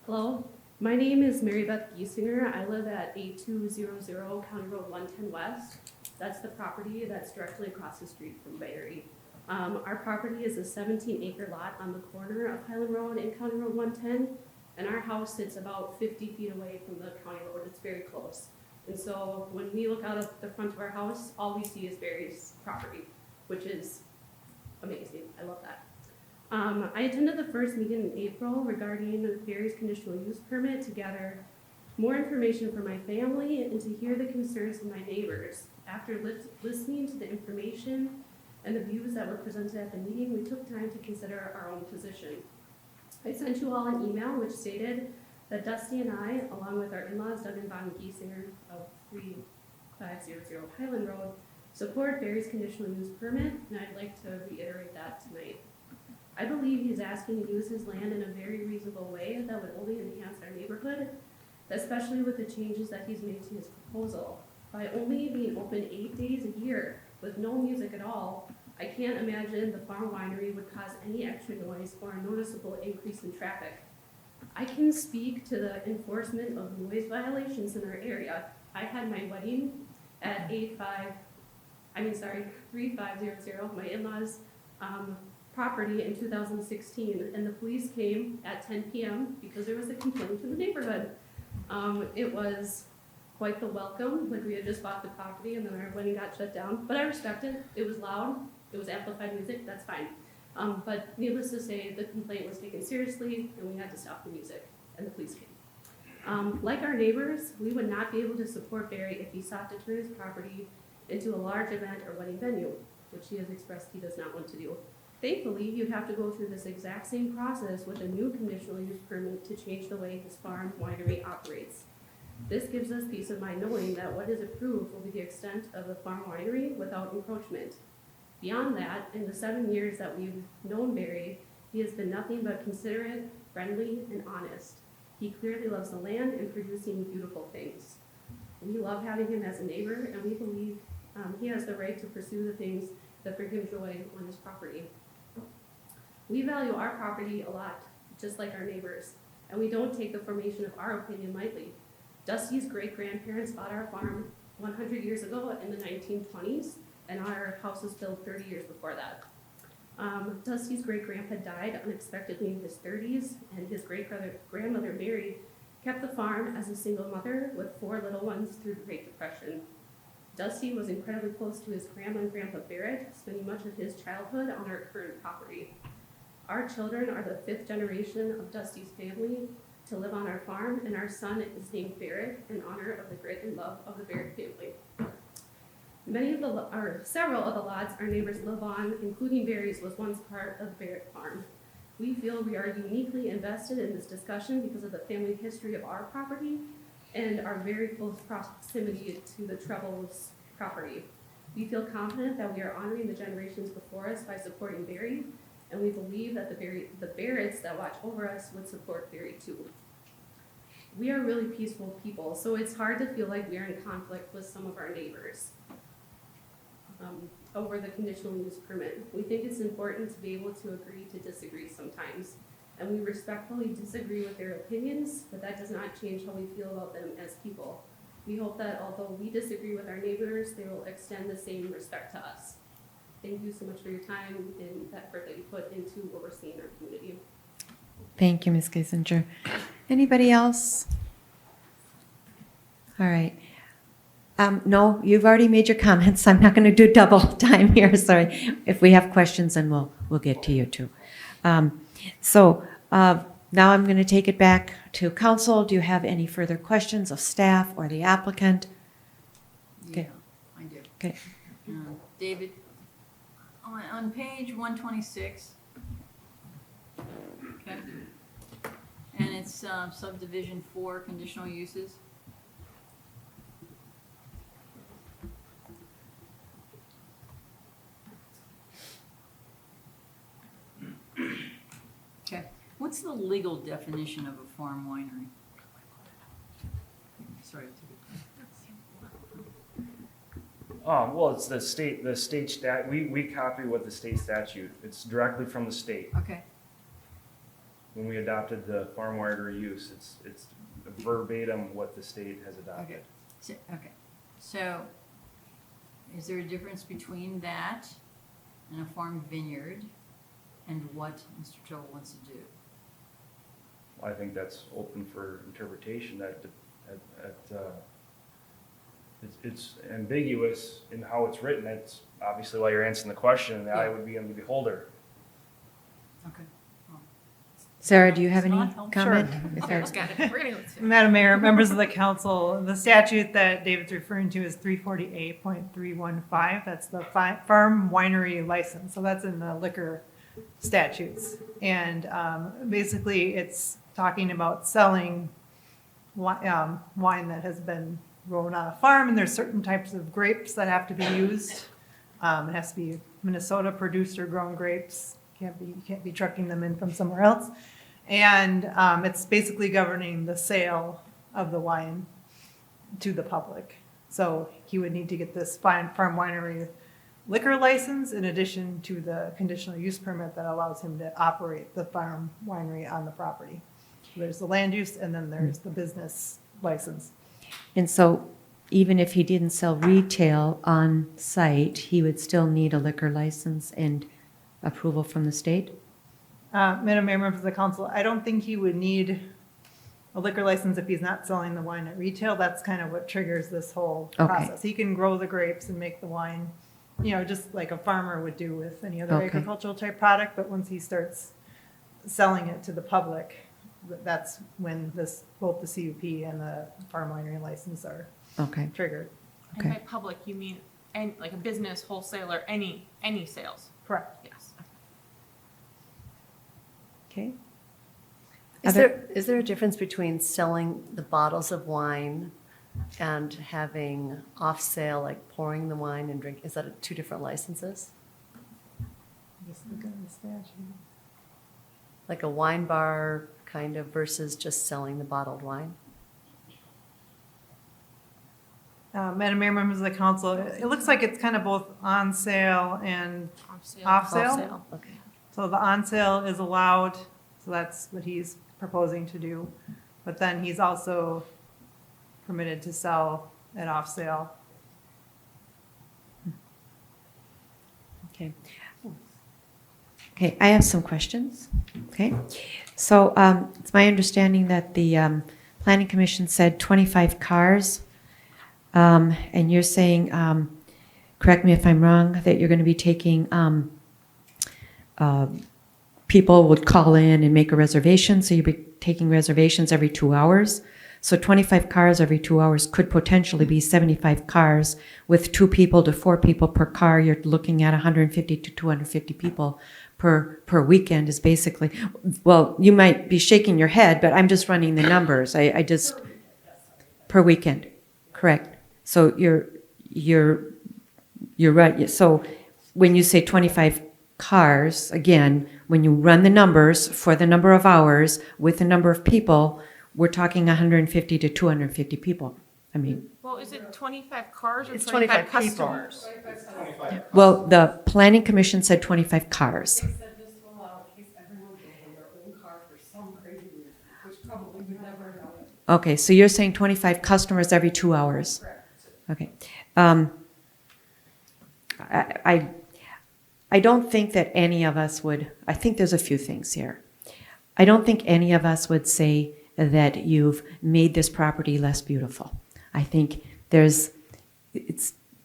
Hello, my name is Mary Beth Giesinger. I live at 8200 County Road 110 West. That's the property that's directly across the street from Barry. Our property is a 17-acre lot on the corner of Highland Road and County Road 110, and our house sits about 50 feet away from the county road. It's very close. And so when we look out of the front of our house, all we see is Barry's property, which is amazing. I love that. I attended the first meeting in April regarding Barry's conditional use permit to gather more information for my family and to hear the concerns of my neighbors. After listening to the information and the views that were presented at the meeting, we took time to consider our own position. I sent you all an email which stated that Dusty and I, along with our in-laws Doug and Bonnie Giesinger of 3500 Highland Road, support Barry's conditional use permit, and I'd like to reiterate that tonight. I believe he's asking to use his land in a very reasonable way that would only enhance our neighborhood, especially with the changes that he's made to his proposal. By only being open 8 days a year with no music at all, I can't imagine the farm winery would cause any extra noise or a noticeable increase in traffic. I can speak to the enforcement of noise violations in our area. I had my wedding at 3500, my in-laws' property in 2016, and the police came at 10 p.m. because there was a complaint in the neighborhood. It was quite the welcome, like we had just bought the property and then our wedding got shut down, but I respect it. It was loud, it was amplified music, that's fine. But needless to say, the complaint was taken seriously and we had to stop the music, and the police came. Like our neighbors, we would not be able to support Barry if he sought to turn his property into a large event or wedding venue, which he has expressed he does not want to do. Thankfully, you'd have to go through this exact same process with a new conditional use permit to change the way his farm winery operates. This gives us peace of mind knowing that what is approved will be the extent of the farm winery without encroachment. Beyond that, in the 7 years that we've known Barry, he has been nothing but considerate, friendly, and honest. He clearly loves the land and producing beautiful things. We love having him as a neighbor, and we believe he has the right to pursue the things that bring him joy on his property. We value our property a lot, just like our neighbors, and we don't take the formation of our opinion lightly. Dusty's great-grandparents bought our farm 100 years ago in the 1920s, and our house was built 30 years before that. Dusty's great-grandpa died unexpectedly in his 30s, and his great-grandmother Mary kept the farm as a single mother with 4 little ones through the Great Depression. Dusty was incredibly close to his grandma and grandpa Barrett, spending much of his childhood on our current property. Our children are the 5th generation of Dusty's family to live on our farm, and our son is named Barrett in honor of the grit and love of the Barrett family. Several of the lots our neighbors live on, including Barry's, was once part of the Barrett farm. We feel we are uniquely invested in this discussion because of the family history of our property and our very close proximity to the Treble's property. We feel confident that we are honoring the generations before us by supporting Barry, and we believe that the Barretts that watch over us would support Barry too. We are really peaceful people, so it's hard to feel like we are in conflict with some of our neighbors over the conditional use permit. We think it's important to be able to agree to disagree sometimes, and we respectfully disagree with their opinions, but that does not change how we feel about them as people. We hope that although we disagree with our neighbors, they will extend the same respect to us. Thank you so much for your time and the effort that you put into overseeing our community. Thank you, Ms. Kiesinger. Anybody else? All right. No, you've already made your comments. I'm not going to do double time here. Sorry. If we have questions, then we'll get to you too. Now I'm going to take it back to council. Do you have any further questions of staff or the applicant? Okay. Yeah, I do. Okay. David, on page 126, okay, and it's subdivision 4, conditional uses. Okay, what's the legal definition of a farm winery? Sorry. Well, it's the state stat, we copy what the state statute, it's directly from the state. Okay. When we adopted the farm winery use, it's verbatim what the state has adopted. Okay, so is there a difference between that and a farm vineyard and what Mr. Trouble wants to do? I think that's open for interpretation, it's ambiguous in how it's written. That's obviously why you're answering the question, and I would be on the beholder. Okay. Sarah, do you have any Sure. comment? Okay, got it. We're gonna go to Madam Mayor, members of the council, the statute that David's referring to is 348.315. That's the farm winery license. So that's in the liquor statutes. And basically, it's talking about selling wine that has been grown on a farm, and there's certain types of grapes that have to be used. It has to be Minnesota produced or grown grapes. You can't be trucking them in from somewhere else. And it's basically governing the sale of the wine to the public. So he would need to get this farm winery liquor license in addition to the conditional use permit that allows him to operate the farm winery on the property. There's the land use, and then there's the business license. And so even if he didn't sell retail on site, he would still need a liquor license and approval from the state? Madam Mayor, members of the council, I don't think he would need a liquor license if he's not selling the wine at retail. That's kind of what triggers this whole process. He can grow the grapes and make the wine, just like a farmer would do with any other agricultural type product. But once he starts selling it to the public, that's when both the CUP and the farm winery license are triggered. Okay. And by public, you mean like a business, wholesaler, any sales? Correct. Yes. Okay. Is there a difference between selling the bottles of wine and having off sale, like pouring the wine and drink? Is that two different licenses? Just look at the statute. Like a wine bar kind of versus just selling the bottled wine? Madam Mayor, members of the council, it looks like it's kind of both on sale and off sale. Okay. So the on sale is allowed, so that's what he's proposing to do. But then he's also permitted to sell at off sale Okay. Okay, I have some questions. Okay. So it's my understanding that the Planning Commission said 25 cars. And you're saying, correct me if I'm wrong, that you're going to be taking, people would call in and make a reservation, so you'll be taking reservations every 2 hours. So 25 cars every 2 hours could potentially be 75 cars with 2 people to 4 people per car. You're looking at 150 to 250 people per weekend is basically, well, you might be shaking your head, but I'm just running the numbers. I just, per weekend, correct. So you're right. So when you say 25 cars, again, when you run the numbers for the number of hours with the number of people, we're talking 150 to 250 people. I mean, Well, is it 25 cars or It's 25 25 people. customers? well, the Planning Commission said 25 cars. They said this will allow in case everyone goes in their own car for some crazy reason, which probably would never happen. Okay, so you're saying 25 customers every 2 hours? Correct. Okay. I don't think that any of us would, I think there's a few things here. I don't think any of us would say that you've made this property less beautiful. I think it's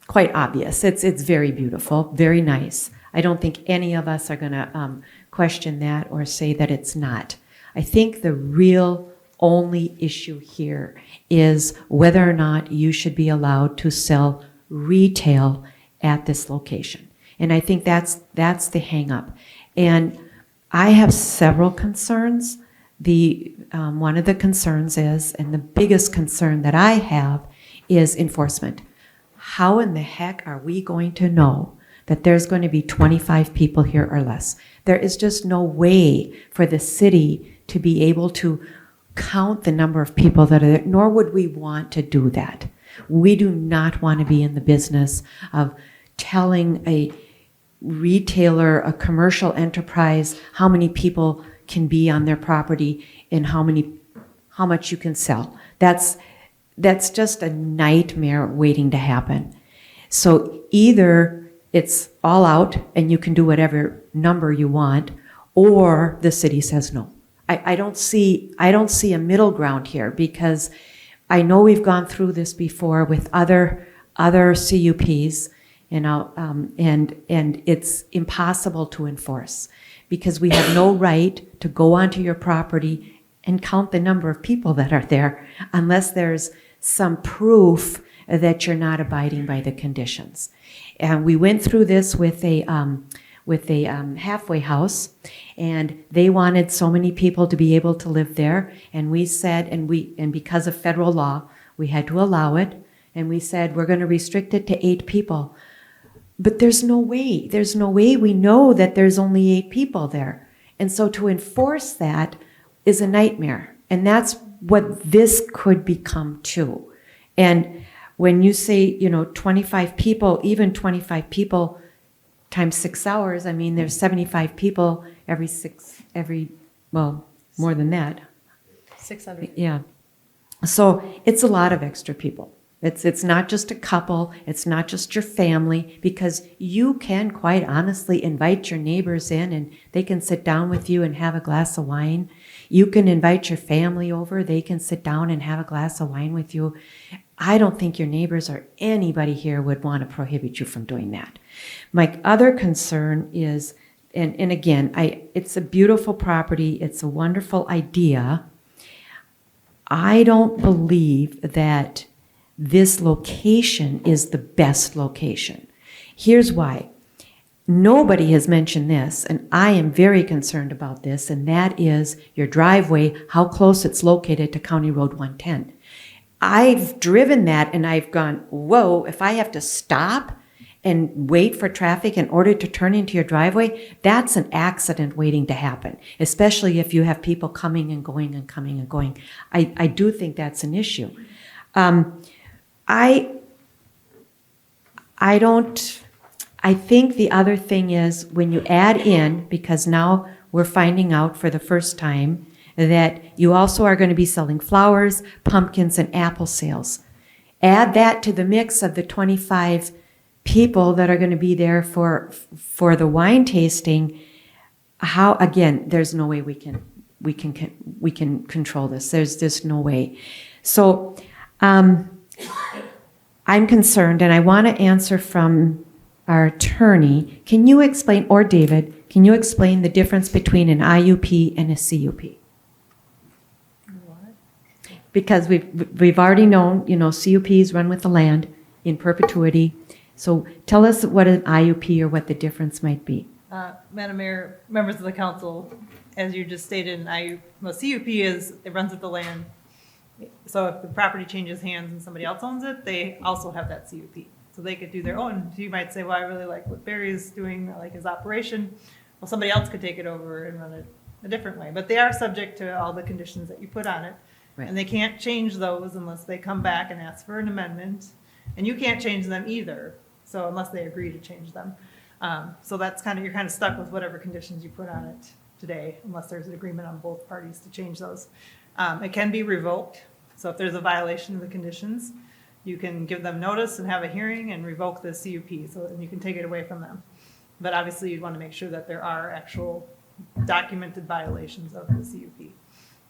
quite obvious. It's very beautiful, very nice. I don't think any of us are going to question that or say that it's not. I think the real only issue here is whether or not you should be allowed to sell retail at this location. And I think that's the hang up. And I have several concerns. One of the concerns is, and the biggest concern that I have is enforcement. How in the heck are we going to know that there's going to be 25 people here or less? There is just no way for the city to be able to count the number of people that are there, nor would we want to do that. We do not want to be in the business of telling a retailer, a commercial enterprise, how many people can be on their property and how much you can sell. That's just a nightmare waiting to happen. So either it's all out and you can do whatever number you want, or the city says no. I don't see a middle ground here, because I know we've gone through this before with other CUPs, and it's impossible to enforce, because we have no right to go onto your property and count the number of people that are there unless there's some proof that you're not abiding by the conditions. And we went through this with a halfway house, and they wanted so many people to be able to live there, and we said, and because of federal law, we had to allow it, and we said we're going to restrict it to 8 people. But there's no way we know that there's only 8 people there. And so to enforce that is a nightmare. And that's what this could become too. And when you say, 25 people, even 25 people times 6 hours, I mean, there's 75 people well, more than that. 600. Yeah. So it's a lot of extra people. It's not just a couple, it's not just your family, because you can quite honestly invite your neighbors in and they can sit down with you and have a glass of wine. You can invite your family over, they can sit down and have a glass of wine with you. I don't think your neighbors or anybody here would want to prohibit you from doing that. My other concern is, and again, it's a beautiful property, it's a wonderful idea. I don't believe that this location is the best location. Here's why. Nobody has mentioned this, and I am very concerned about this, and that is your driveway, how close it's located to County Road 110. I've driven that and I've gone, whoa, if I have to stop and wait for traffic in order to turn into your driveway, that's an accident waiting to happen, especially if you have people coming and going and coming and going. I do think that's an issue. I think the other thing is when you add in, because now we're finding out for the first time that you also are going to be selling flowers, pumpkins, and apple sales. Add that to the mix of the 25 people that are going to be there for the wine tasting, how, again, there's no way we can control this. There's no way. So I'm concerned, and I want to answer from our attorney. Can you explain, or David, can you explain the difference between an IUP and a CUP? Because we've already known, CUPs run with the land in perpetuity. So tell us what an IUP or what the difference might be. Madam Mayor, members of the council, as you just stated, CUP is, it runs with the land. So if the property changes hands and somebody else owns it, they also have that CUP. So they could do their own. So you might say, well, I really like what Barry's doing, I like his operation. Well, somebody else could take it over and run it a different way. But they are subject to all the conditions that you put on it. Right. And they can't change those unless they come back and ask for an amendment. And you can't change them either, so unless they agree to change them. So that's you're kind of stuck with whatever conditions you put on it today, unless there's an agreement on both parties to change those. It can be revoked. So if there's a violation of the conditions, you can give them notice and have a hearing and revoke the CUP, so then you can take it away from them. But obviously, you'd want to make sure that there are actual documented violations of the CUP.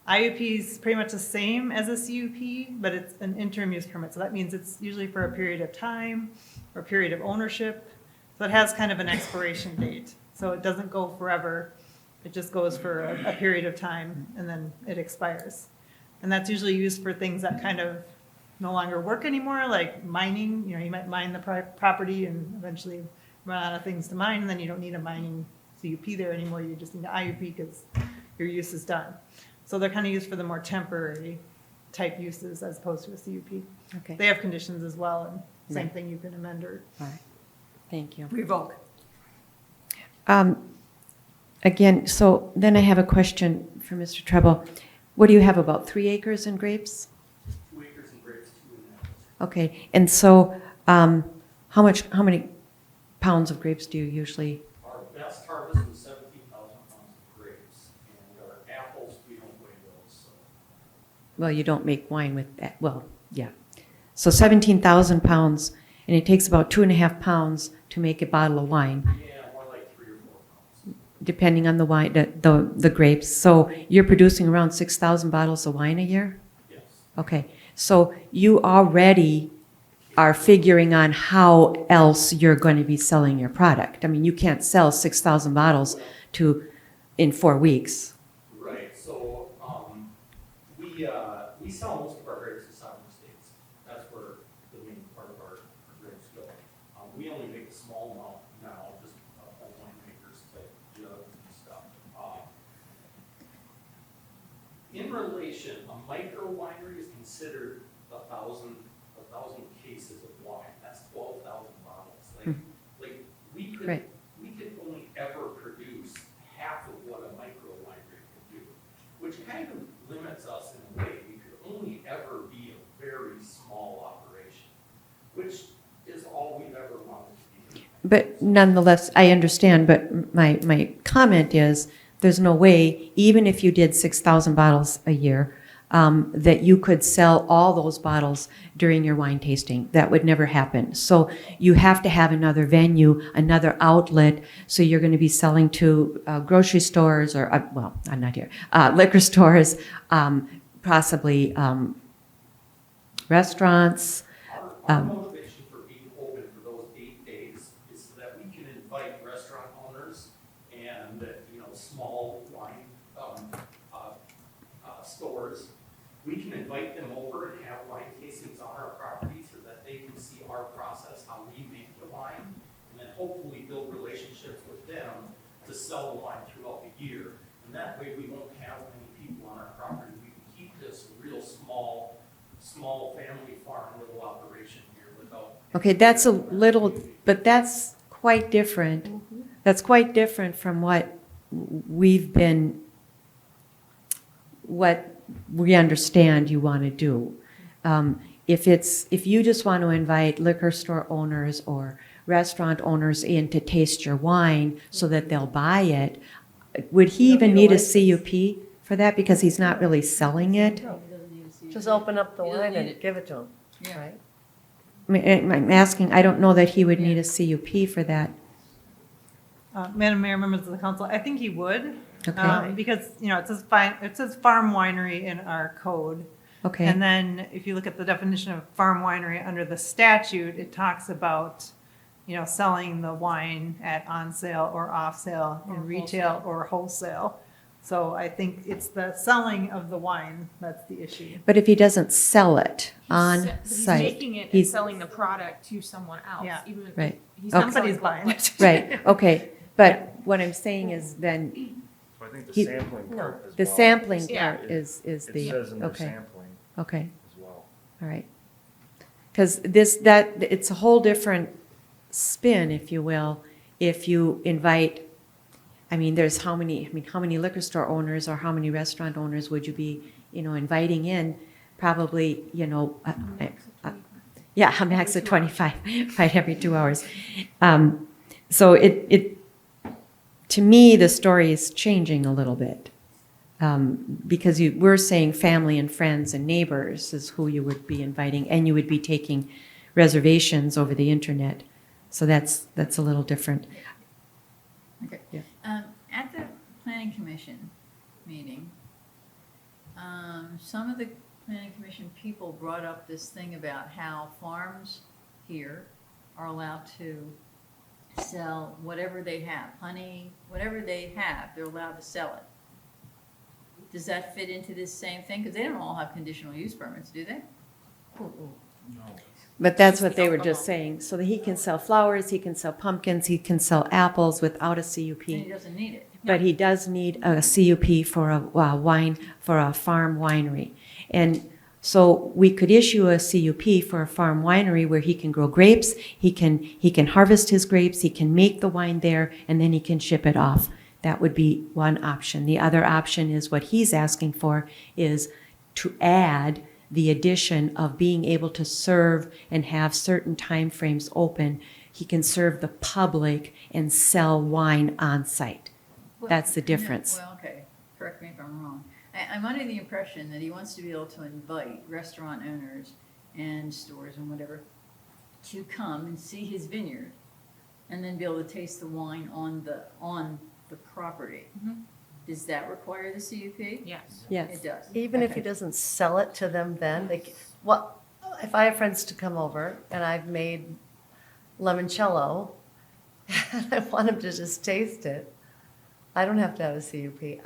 IUP is pretty much the same as a CUP, but it's an interim use permit. So that means it's usually for a period of time or a period of ownership. So it has kind of an expiration date. So it doesn't go forever. It just goes for a period of time and then it expires. And that's usually used for things that kind of no longer work anymore, like mining. You might mine the property and eventually run out of things to mine, and then you don't need a mining CUP there anymore. You just need an IUP because your use is done. So they're kind of used for the more temporary type uses as opposed to a CUP. Okay. They have conditions as well, and same Right. thing, you can amend or All right. Thank you. revoke. Again, so then I have a question for Mr. Treble. What do you have, about 3 acres in grapes? 2 acres and grapes, 2.5. Okay, and so how many pounds of grapes do you usually? Our best harvest was 17,000 pounds of grapes, and our apples, we don't weigh those, so. Well, you don't make wine with that. Well, yeah. So 17,000 pounds, and it takes about 2.5 pounds to make a bottle of wine, Yeah, more like 3 or 4 pounds. depending on the wine, the grapes. So you're producing around 6,000 bottles of wine a year? Yes. Okay, so you already are figuring on how else you're going to be selling your product. I mean, you can't sell 6,000 bottles in 4 weeks. Right, so, we sell most of our grapes to southern states. That's where the main part of our grapes go. We only make a small amount now, just home winemakers type jugs and stuff. In relation, a micro winery is considered 1,000 cases of wine. That's 12,000 bottles. Like we could Right. only ever produce half of what a micro winery could do, which kind of limits us in a way. We could only ever be a very small operation, which is all we've ever wanted to be. But nonetheless, I understand, but my comment is, there's no way, even if you did 6,000 bottles a year, that you could sell all those bottles during your wine tasting. That would never happen. So you have to have another venue, another outlet. So you're going to be selling to grocery stores or, well, I'm not here, liquor stores, possibly restaurants. Our motivation for being open for those 8 days is so that we can invite restaurant owners and, small wine stores. We can invite them over and have wine tastings on our property so that they can see our process, how we make the wine, and then hopefully build relationships with them to sell the wine throughout the year. And that way we won't have many people on our property. We can keep this real small family farm little operation here without. Okay, that's a little, but that's quite different. That's quite different from what we understand you want to do. If you just want to invite liquor store owners or restaurant owners in to taste your wine so that they'll buy it, would he even need a CUP for that, because he's not really selling it? Just open up the wine and give it to them, right? I'm asking, I don't know that he would need a CUP for that. Madam Mayor, members of the council, I think he would. Okay. Because, it says farm winery in our code. Okay. And then if you look at the definition of farm winery under the statute, it talks about, selling the wine at on sale or off sale Or in retail or wholesale. So I think it's the selling of the wine that's the issue. But if he doesn't sell it on He's site. making it and he's- selling the product to someone else. Yeah. Even if Right. he's Okay. not Somebody's selling buying it. Right, okay, but what I'm saying is then, So I think the He- sampling part as the well. sampling Yeah. part is It the, says in their okay, sampling okay, as well. all right. Because it's a whole different spin, if you will, if you invite, there's how many liquor store owners or how many restaurant owners would you be, inviting in? Probably, yeah, a max of 25, right, every 2 hours. So to me, the story is changing a little bit. Because we're saying family and friends and neighbors is who you would be inviting, and you would be taking reservations over the internet. So that's a little different. Okay. Yeah. At the planning commission meeting, some of the planning commission people brought up this thing about how farms here are allowed to sell whatever they have, honey, whatever they have, they're allowed to sell it. Does that fit into this same thing? Because they don't all have conditional use permits, do they? But that's what they were just saying. So that he can sell flowers, he can sell pumpkins, he can sell apples without a CUP. And he doesn't need it. But he does need a CUP for a wine, for a farm winery. And so we could issue a CUP for a farm winery where he can grow grapes, he can harvest his grapes, he can make the wine there, and then he can ship it off. That would be one option. The other option is what he's asking for is to add the addition of being able to serve and have certain timeframes open. He can serve the public and sell wine on site. That's the difference. Well, okay, correct me if I'm wrong. I'm under the impression that he wants to be able to invite restaurant owners and stores and whatever to come and see his vineyard and then be able to taste the wine on the property. Does that require the CUP? Yes. Yes. It does. Even if he doesn't sell it to them then, if I have friends to come over and I've made limoncello and I want them to just taste it, I don't have to have a CUP.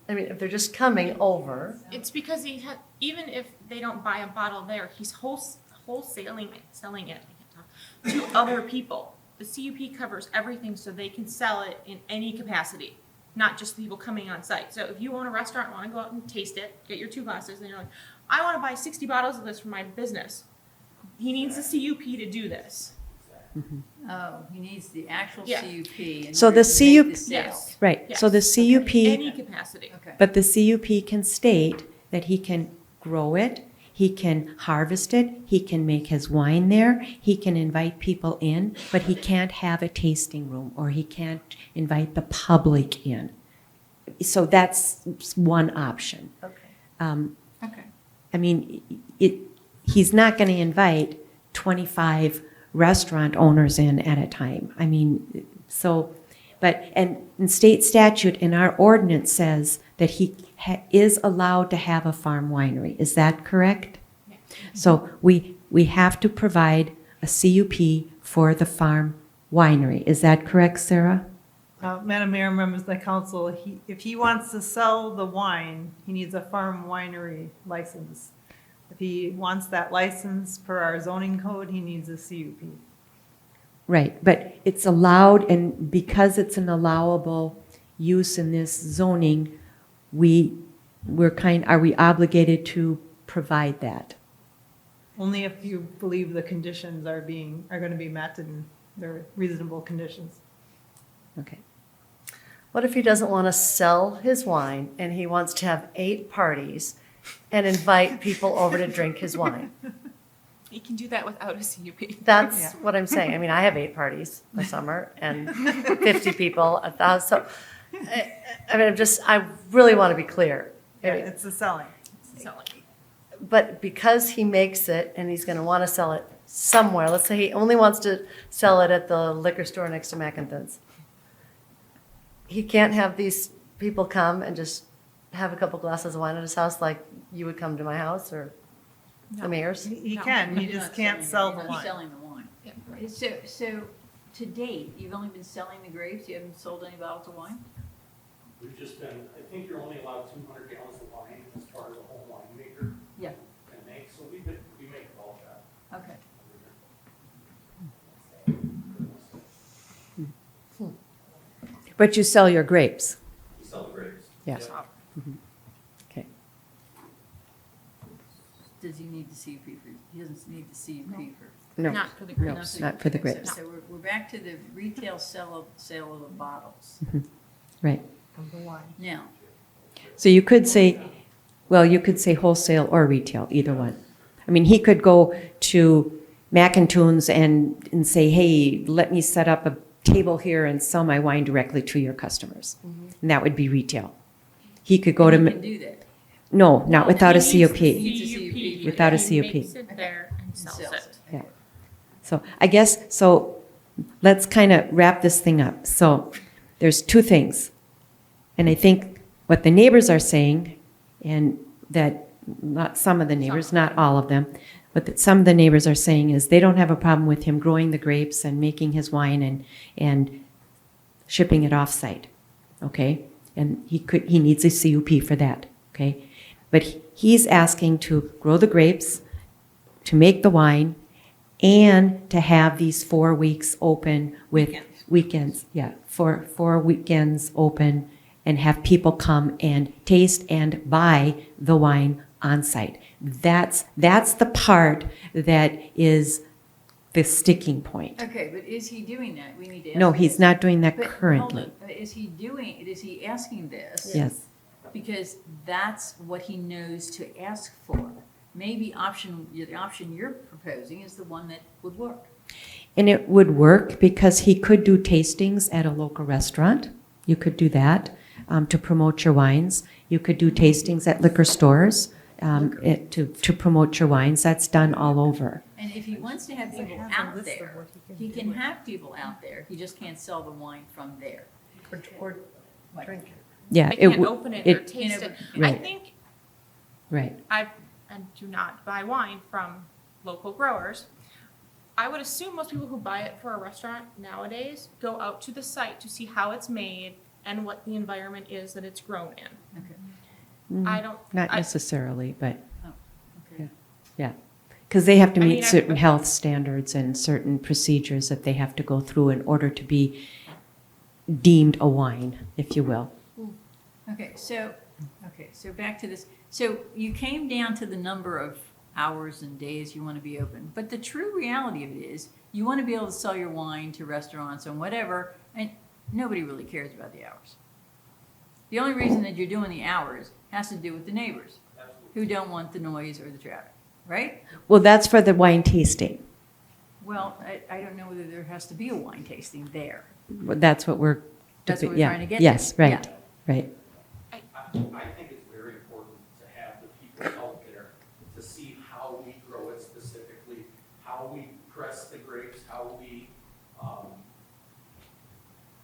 If they're just coming over. It's because even if they don't buy a bottle there, he's wholesaling it, selling it to other people. The CUP covers everything so they can sell it in any capacity, not just people coming on site. So if you own a restaurant, want to go out and taste it, get your 2 glasses, and you're like, I want to buy 60 bottles of this for my business. He needs a CUP to do this. Oh, he needs the actual Yeah. CUP in So order the to make CUP the sale. Right, Yes. so the CUP, Any capacity. Okay. but the CUP can state that he can grow it, he can harvest it, he can make his wine there, he can invite people in, but he can't have a tasting room or he can't invite the public in. So that's one option. Okay. Okay. He's not going to invite 25 restaurant owners in at a time. And in state statute, in our ordinance says that he is allowed to have a farm winery. Is that correct? Yeah. So we have to provide a CUP for the farm winery. Is that correct, Sarah? Madam Mayor, members of the council, if he wants to sell the wine, he needs a farm winery license. If he wants that license per our zoning code, he needs a CUP. Right, but it's allowed, and because it's an allowable use in this zoning, are we obligated to provide that? Only if you believe the conditions are going to be met and they're reasonable conditions. Okay. What if he doesn't want to sell his wine and he wants to have 8 parties and invite people over to drink his wine? He can do that without a CUP. That's what I'm saying. I have 8 parties a summer and 50 people, 1,000. So, I really want to be clear. Yeah, it's the selling. But because he makes it and he's going to want to sell it somewhere, let's say he only wants to sell it at the liquor store next to Mackinthon's. He can't have these people come and just have a couple glasses of wine at his house like you would come to my house or the mayor's? He can, he just can't sell the You're not wine. selling the wine. So to date, you've only been selling the grapes, you haven't sold any bottles of wine? We've just been, I think you're only allowed 200 gallons of wine as part of the home winemaker Yeah. can make, so we make a bulk shot. Okay. But you sell your grapes? We sell the grapes. Yes. Mhm. Okay. Does he need the CUP for, he doesn't need the CUP for? No. Not for the No, grapes. not for the Okay, grapes. So we're back to the retail sale of the bottles. Right. Of the wine. Now, So you could say, well, you could say wholesale or retail, either one. I mean, he could go to Mackintoons and say, hey, let me set up a table here and sell my wine directly to your customers. And that would be retail. He could go to, he can do that. no, not without a He needs COP. the Needs a CUP. Without a He COP. makes it there and And sells sells it. Yeah. So I guess, so let's kind of wrap this thing up. So there's two things. And I think what the neighbors are saying, and that not some of the neighbors, not all of them, but that some of the neighbors are saying is they don't have a problem with him growing the grapes and making his wine and shipping it off-site, okay? And he needs a CUP for that, okay? But he's asking to grow the grapes, to make the wine, and to have these 4 weeks open with weekends, yeah, four weekends open and have people come and taste and buy the wine on site. That's the part that is the sticking point. Okay, but is he doing that? We need to ask. No, he's not doing that But hold currently. on. Is he asking this? Yes. Because that's what he knows to ask for. Maybe the option you're proposing is the one that would work. And it would work because he could do tastings at a local restaurant. You could do that to promote your wines. You could do tastings at liquor stores to promote your wines. That's done all over. And if he wants to have people out there, he can have people out there. He just can't sell the wine from there. Or drink it. Yeah, I it can't would. open it or taste it. I Right. think Right. I do not buy wine from local growers. I would assume most people who buy it for a restaurant nowadays go out to the site to see how it's made and what the environment is that it's grown in. Okay. I don't. Not I- necessarily, but Okay. yeah. Because they have to I meet mean, certain health standards and certain procedures that they have to go through in order to be deemed a wine, if you will. Okay, so back to this. So you came down to the number of hours and days you want to be open. But the true reality of it is you want to be able to sell your wine to restaurants and whatever, and nobody really cares about the hours. The only reason that you're doing the hours has to do with the neighbors who don't want the noise or the traffic, right? Well, that's for the wine tasting. Well, I don't know whether there has to be a wine tasting there. That's what we're. That's what we're yeah. trying to get to. Yes, right, Yeah. right. I think it's very important to have the people out there to see how we grow it specifically, how we press the grapes, how we,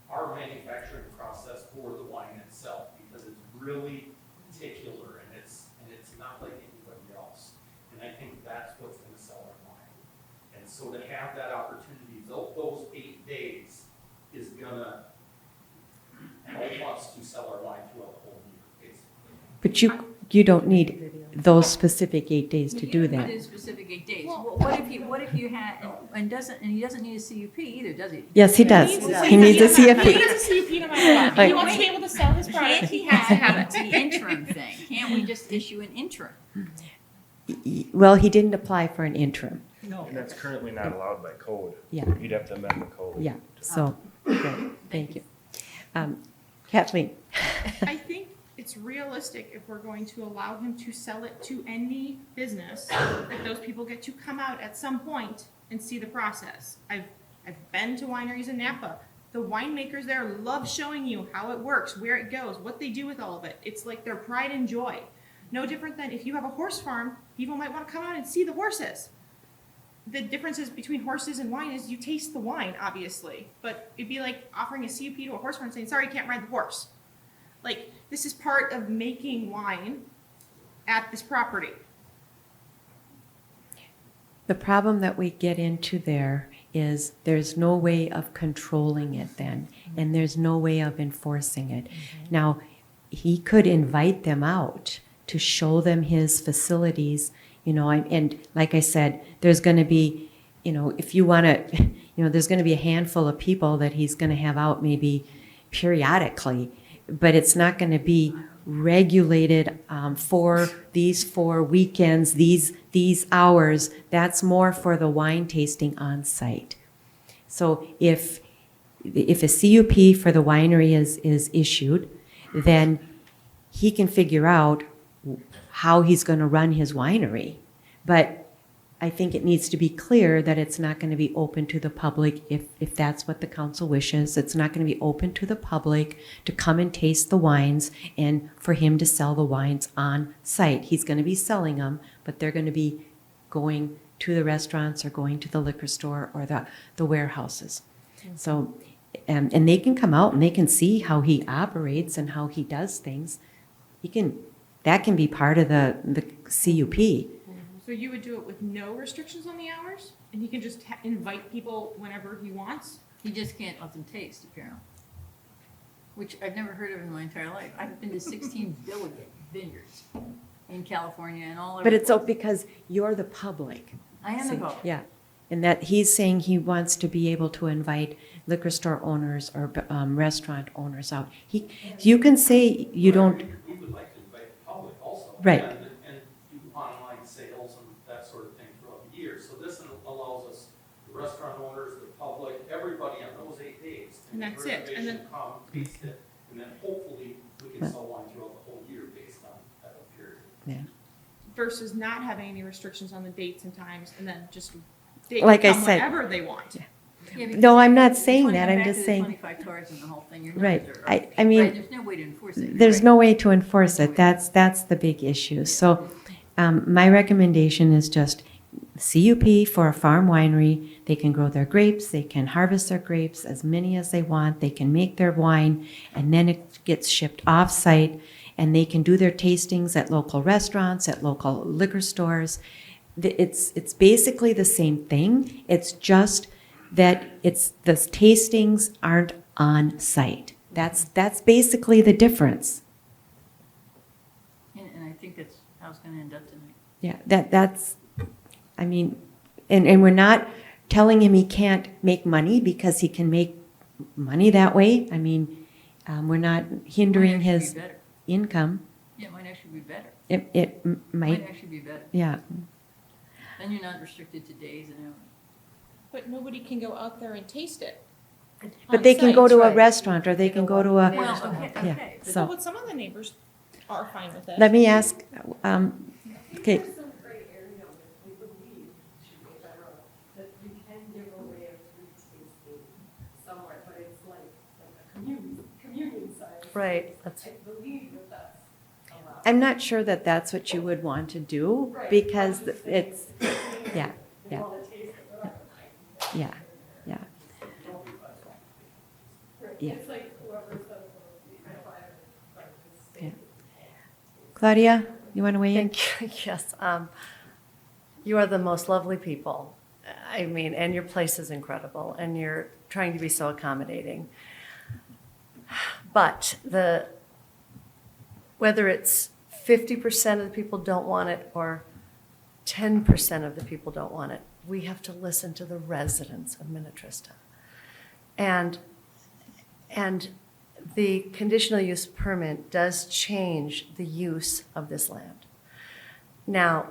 our manufacturing process for the wine itself, because it's really particular and it's not like anybody else. And I think that's what's gonna sell our wine. And so to have that opportunity, those 8 days is gonna help us to sell our wine throughout the whole year, basically. But you don't need those specific 8 days to do It that. is specific 8 days. What if you had, and he doesn't need a CUP either, does he? Yes, he does. He needs a CFP. He needs a CUP no matter what. If Right. he wants to be able to sell his product, he has to have it. The interim thing, can't we just issue an interim? Well, he didn't apply for an interim. And that's currently not allowed by code. Yeah. You'd have to amend the code. Yeah, so, great, thank you. Kathleen? I think it's realistic if we're going to allow him to sell it to any business, that those people get to come out at some point and see the process. I've been to wineries in Napa. The winemakers there love showing you how it works, where it goes, what they do with all of it. It's like their pride and joy. No different than if you have a horse farm, people might want to come out and see the horses. the differences between horses and wine is you taste the wine, obviously, but it'd be like offering a CUP to a horse farm saying, sorry, you can't ride the horse. Like, this is part of making wine at this property. The problem that we get into there is there's no way of controlling it then, and there's no way of enforcing it. Now, he could invite them out to show them his facilities, you know, and like I said, there's going to be, you know, if you want to, you know, there's going to be a handful of people that he's going to have out maybe periodically, but it's not going to be regulated for these 4 weekends, these hours. That's more for the wine tasting on site. So if a CUP for the winery is issued, then he can figure out how he's going to run his winery. But I think it needs to be clear that it's not going to be open to the public if that's what the council wishes. It's not going to be open to the public to come and taste the wines and for him to sell the wines on site. He's going to be selling them, but they're going to be going to the restaurants or going to the liquor store or the warehouses. So, and they can come out and they can see how he operates and how he does things. That can be part of the CUP. So you would do it with no restrictions on the hours, and he can just invite people whenever he wants? He just can't let them taste, apparently. Which I've never heard of in my entire life. I've been to 16 billion vineyards in California and all over. But it's because you're the public. I am the See, public. Yeah. And that he's saying he wants to be able to invite liquor store owners or restaurant owners out. You can say you don't. We would like to invite the public also. Right. And do online sales and that sort of thing throughout the year. So this allows us, the restaurant owners, the public, everybody on those 8 days. And that's it. And then come, taste it, and then hopefully we can sell wine throughout the whole year based on that period. Yeah. versus not having any restrictions on the dates and times, and then just they Like I can come said- whenever they want. Yeah, because No, I'm not if you saying wanna that. come I'm back just to the saying. 25 cars and the whole thing, you're not Right. there. I mean. Right, there's no way to enforce it. There's Right. no way to enforce it. That's the big issue. So my recommendation is just CUP for a farm winery. They can grow their grapes, they can harvest their grapes as many as they want, they can make their wine, and then it gets shipped off-site, and they can do their tastings at local restaurants, at local liquor stores. It's basically the same thing. It's just that the tastings aren't on site. That's basically the difference. And I think that's how it's gonna end up tonight. Yeah, that's, I mean, and we're not telling him he can't make money because he can make money that way. I mean, we're not hindering Might actually his be better. income. Yeah, it might actually be better. It Might might, actually be better. yeah. Then you're not restricted to days and hours. But nobody can go out there and taste it. But they can go to a restaurant or they can go to a, Well, yeah, okay. so. But some of the neighbors are fine with it. Let me ask, okay, There's some gray area that we believe should be better, that you can give away a free tasting somewhere, but it's like a communion size. Right, I believe that that's allowed. I'm not sure that that's what you would want to do Right. because I'm just saying, it's, yeah, They yeah, want to taste it, whatever. yeah, yeah. Yeah. It's like whoever says, if I have like this Yeah. steak. Claudia, you want to weigh in? Thank you. Yes, you are the most lovely people. I mean, and your place is incredible, and you're trying to be so accommodating. But whether it's 50% of the people don't want it or 10% of the people don't want it, we have to listen to the residents of Minnetrista. And the conditional use permit does change the use of this land. Now,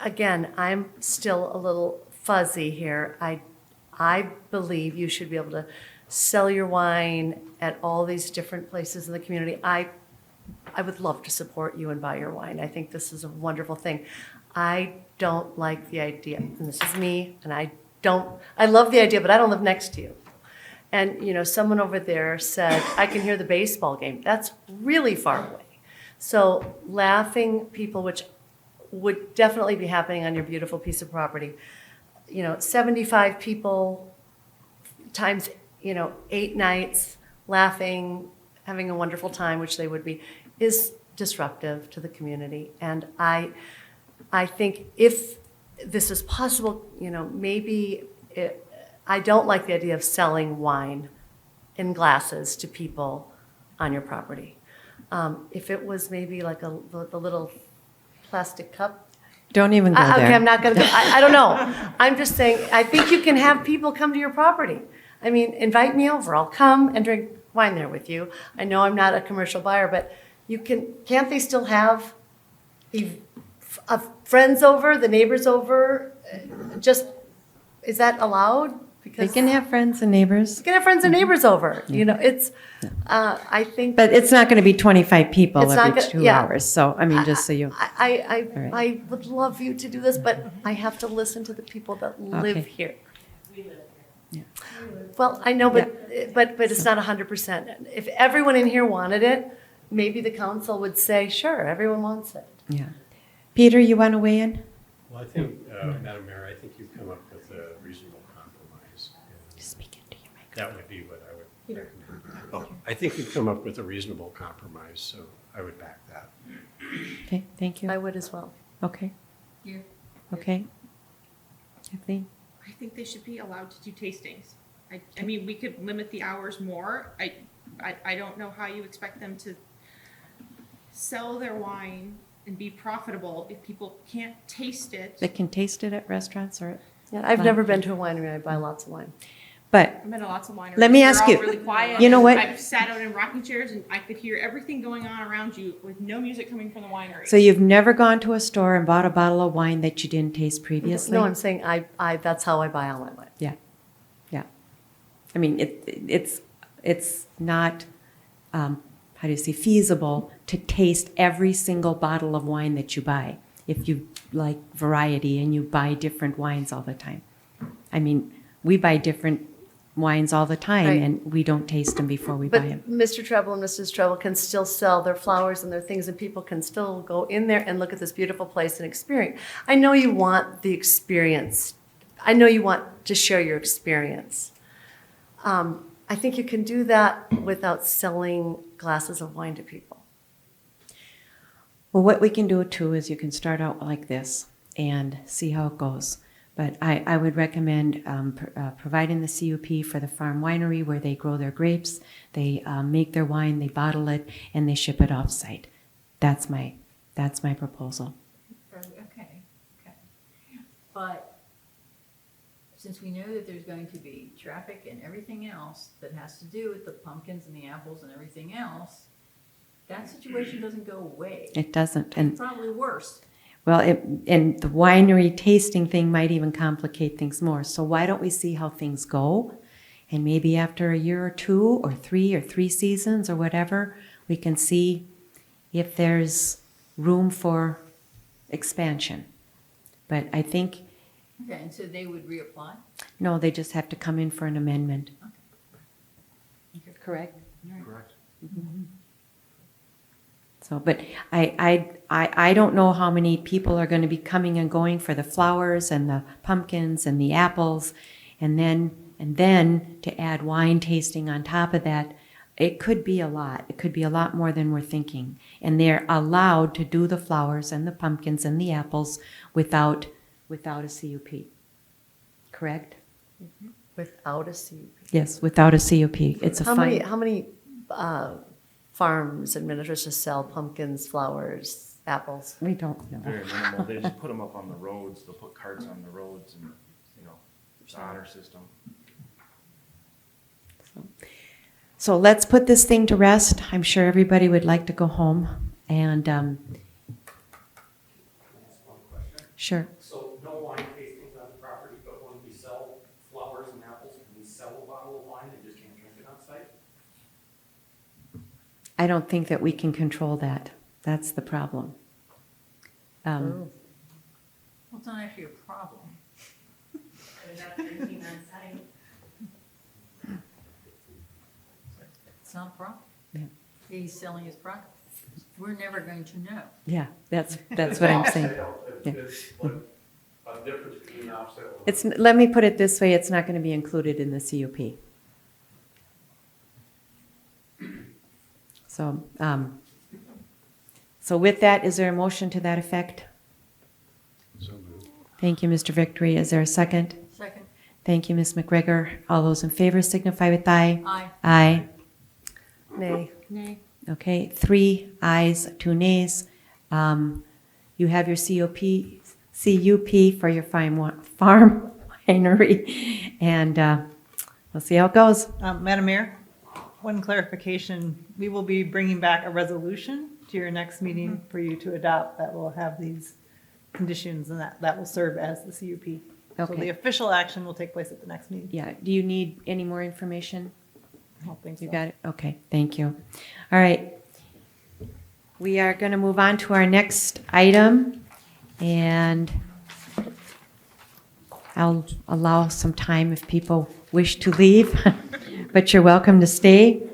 again, I'm still a little fuzzy here. I believe you should be able to sell your wine at all these different places in the community. I would love to support you and buy your wine. I think this is a wonderful thing. I don't like the idea, and this is me, and I love the idea, but I don't live next to you. And, you know, someone over there said, I can hear the baseball game. That's really far away. So laughing people, which would definitely be happening on your beautiful piece of property, 75 people times, 8 nights, laughing, having a wonderful time, which they would be, is disruptive to the community. And I think if this is possible, maybe I don't like the idea of selling wine in glasses to people on your property. If it was maybe like the little plastic cup. Don't even go there. Okay, I'm not going to go. I don't know. I'm just saying, I think you can have people come to your property. I mean, invite me over. I'll come and drink wine there with you. I know I'm not a commercial buyer, but can't they still have friends over, the neighbors over? Is that allowed? They can have friends and neighbors. You can have friends and neighbors over. It's, I think. But it's not going to be 25 people It's not every gonna- 2 yeah. hours. So, I mean, just so you. I would love you to do this, but I have to listen to the people that live Okay. here. Well, I know, but it's not 100%. If everyone in here wanted it, maybe the council would say, sure, everyone wants it. Yeah. Peter, you want to weigh in? Well, I think, Madam Mayor, I think you've come up with a reasonable compromise. Speak into your microphone. That would be what I would recommend. Oh, I think you've come up with a reasonable compromise, so I would back that. Okay, thank you. I would as well. Okay. Yeah. Okay. Kathleen? I think they should be allowed to do tastings. I mean, we could limit the hours more. I don't know how you expect them to sell their wine and be profitable if people can't taste it. They can taste it at restaurants or. Yeah, I've never been to a winery. I buy lots of wine. But I've been to lots of wineries. let me They're ask all you, really quiet. you know what? I've sat out in rocking chairs and I could hear everything going on around you with no music coming from the winery. So you've never gone to a store and bought a bottle of wine that you didn't taste previously? No, I'm saying that's how I buy all my wine. Yeah, yeah. I mean, it's not, how do you say, feasible to taste every single bottle of wine that you buy if you like variety and you buy different wines all the time. I mean, we buy different wines all the time Right. and we don't taste them before we buy them. But Mr. Treble and Mrs. Treble can still sell their flowers and their things, and people can still go in there and look at this beautiful place and experience. I know you want the experience. I know you want to share your experience. I think you can do that without selling glasses of wine to people. Well, what we can do too is you can start out like this and see how it goes. But I would recommend providing the CUP for the farm winery where they grow their grapes, they make their wine, they bottle it, and they ship it off-site. That's my proposal. Okay. But since we know that there's going to be traffic and everything else that has to do with the pumpkins and the apples and everything else, that situation doesn't go away. It doesn't. And Probably worse. well, and the winery tasting thing might even complicate things more. So why don't we see how things go? And maybe after a year or 2 or 3 seasons or whatever, we can see if there's room for expansion. But I think, Okay, and so they would reapply? no, they just have to come in for an amendment. Correct? Correct. So, but I don't know how many people are going to be coming and going for the flowers and the pumpkins and the apples, and then to add wine tasting on top of that. It could be a lot. It could be a lot more than we're thinking. And they're allowed to do the flowers and the pumpkins and the apples without a CUP. Correct? Without a CUP. Yes, without a CUP. It's a fine. How many farms in Minnetrista sell pumpkins, flowers, apples? We don't know. Very minimal. They just put them up on the roads. They'll put carts on the roads and, there's an honor system. So let's put this thing to rest. I'm sure everybody would like to go home. And sure. So no wine tastings on the property, but when we sell flowers and apples, can we sell a bottle of wine and just can't drink it on site? I don't think that we can control that. That's the problem. Well, it's not actually a problem. It's not a problem. Yeah. He's selling his product. We're never going to know. Yeah, that's what I'm saying. If Yeah. it's like difference between an offset. It's, let me put it this way, it's not going to be included in the CUP. So, so with that, is there a motion to that effect? So moved. Thank you, Mr. Victory. Is there a second? Second. Thank you, Ms. McGregor. All those in favor signify with aye. Aye. Aye. Nay. Nay. Okay, 3 ayes, 2 nays. You have your CUP for your farm winery, and we'll see how it goes. Madam Mayor, one clarification, we will be bringing back a resolution to your next meeting for you to adopt that will have these conditions, and that will serve as the CUP. So Okay. the official action will take place at the next meeting. Yeah, do you need any more information? I don't think so. You got it? Okay, thank you. All right. We are going to move on to our next item, and I'll allow some time if people wish to leave, but you're welcome to stay.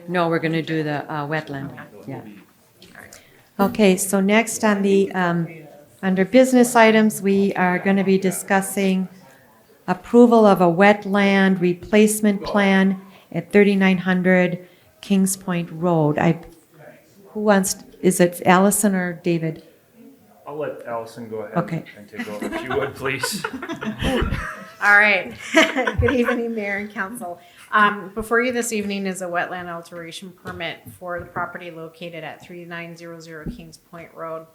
No, we're going to do the wetland, yeah. Okay, so next on the, under business items, we are going to be discussing approval of a wetland replacement plan at 3900 Kings Point Road. Who wants, is it Allison or David? I'll let Allison go ahead Okay. and take over, if you would, please. All right. Good evening, Mayor and Council. Before you this evening is a wetland alteration permit for the property located at 3900 Kings Point Road.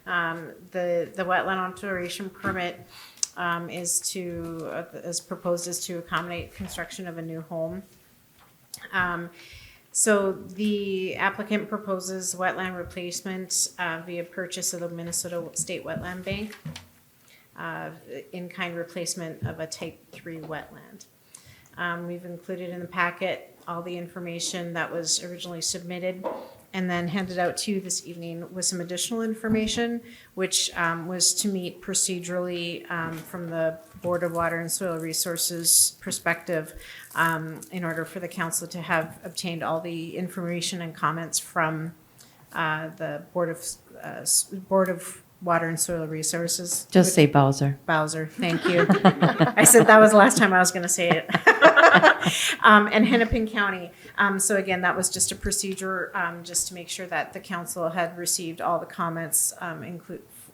The wetland alteration permit is proposed to accommodate construction of a new home. So the applicant proposes wetland replacement via purchase of the Minnesota State Wetland Bank, in-kind replacement of a Type 3 wetland. We've included in the packet all the information that was originally submitted and then handed out to you this evening with some additional information, which was to meet procedurally from the Board of Water and Soil Resources perspective in order for the council to have obtained all the information and comments from the Board of Water and Soil Resources. Just say Bowser. Bowser, thank you. I said that was the last time I was going to say it. And Hennepin County. So again, that was just a procedure, just to make sure that the council had received all the comments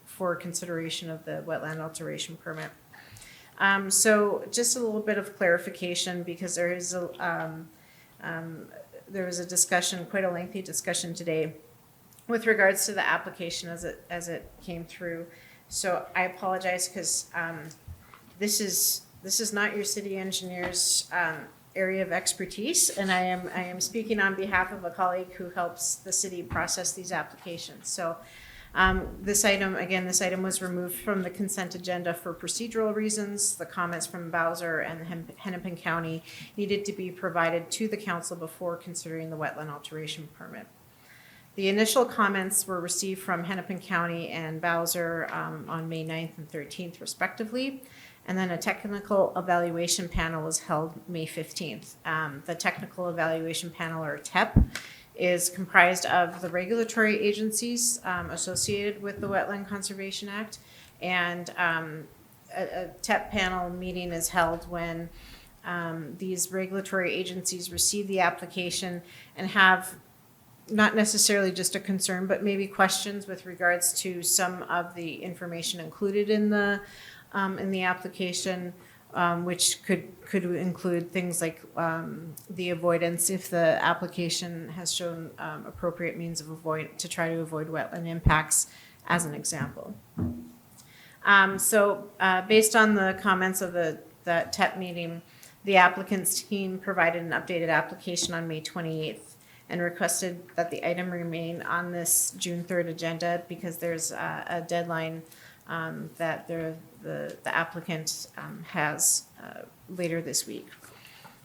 for consideration of the wetland alteration permit. So just a little bit of clarification, because there was a discussion, quite a lengthy discussion today, with regards to the application as it came through. So I apologize, because this is not your city engineer's area of expertise, and I am speaking on behalf of a colleague who helps the city process these applications. So this item was removed from the consent agenda for procedural reasons. The comments from Bowser and Hennepin County needed to be provided to the council before considering the wetland alteration permit. The initial comments were received from Hennepin County and Bowser on May 9th and 13th respectively, and then a technical evaluation panel was held May 15th. The technical evaluation panel, or TEP, is comprised of the regulatory agencies associated with the Wetland Conservation Act, and a TEP panel meeting is held when these regulatory agencies receive the application and have not necessarily just a concern, but maybe questions with regards to some of the information included in the application, which could include things like the avoidance, if the application has shown appropriate means of to try to avoid wetland impacts, as an example. So based on the comments of the TEP meeting, the applicant's team provided an updated application on May 28th. And requested that the item remain on this June 3rd agenda, because there's a deadline that the applicant has later this week.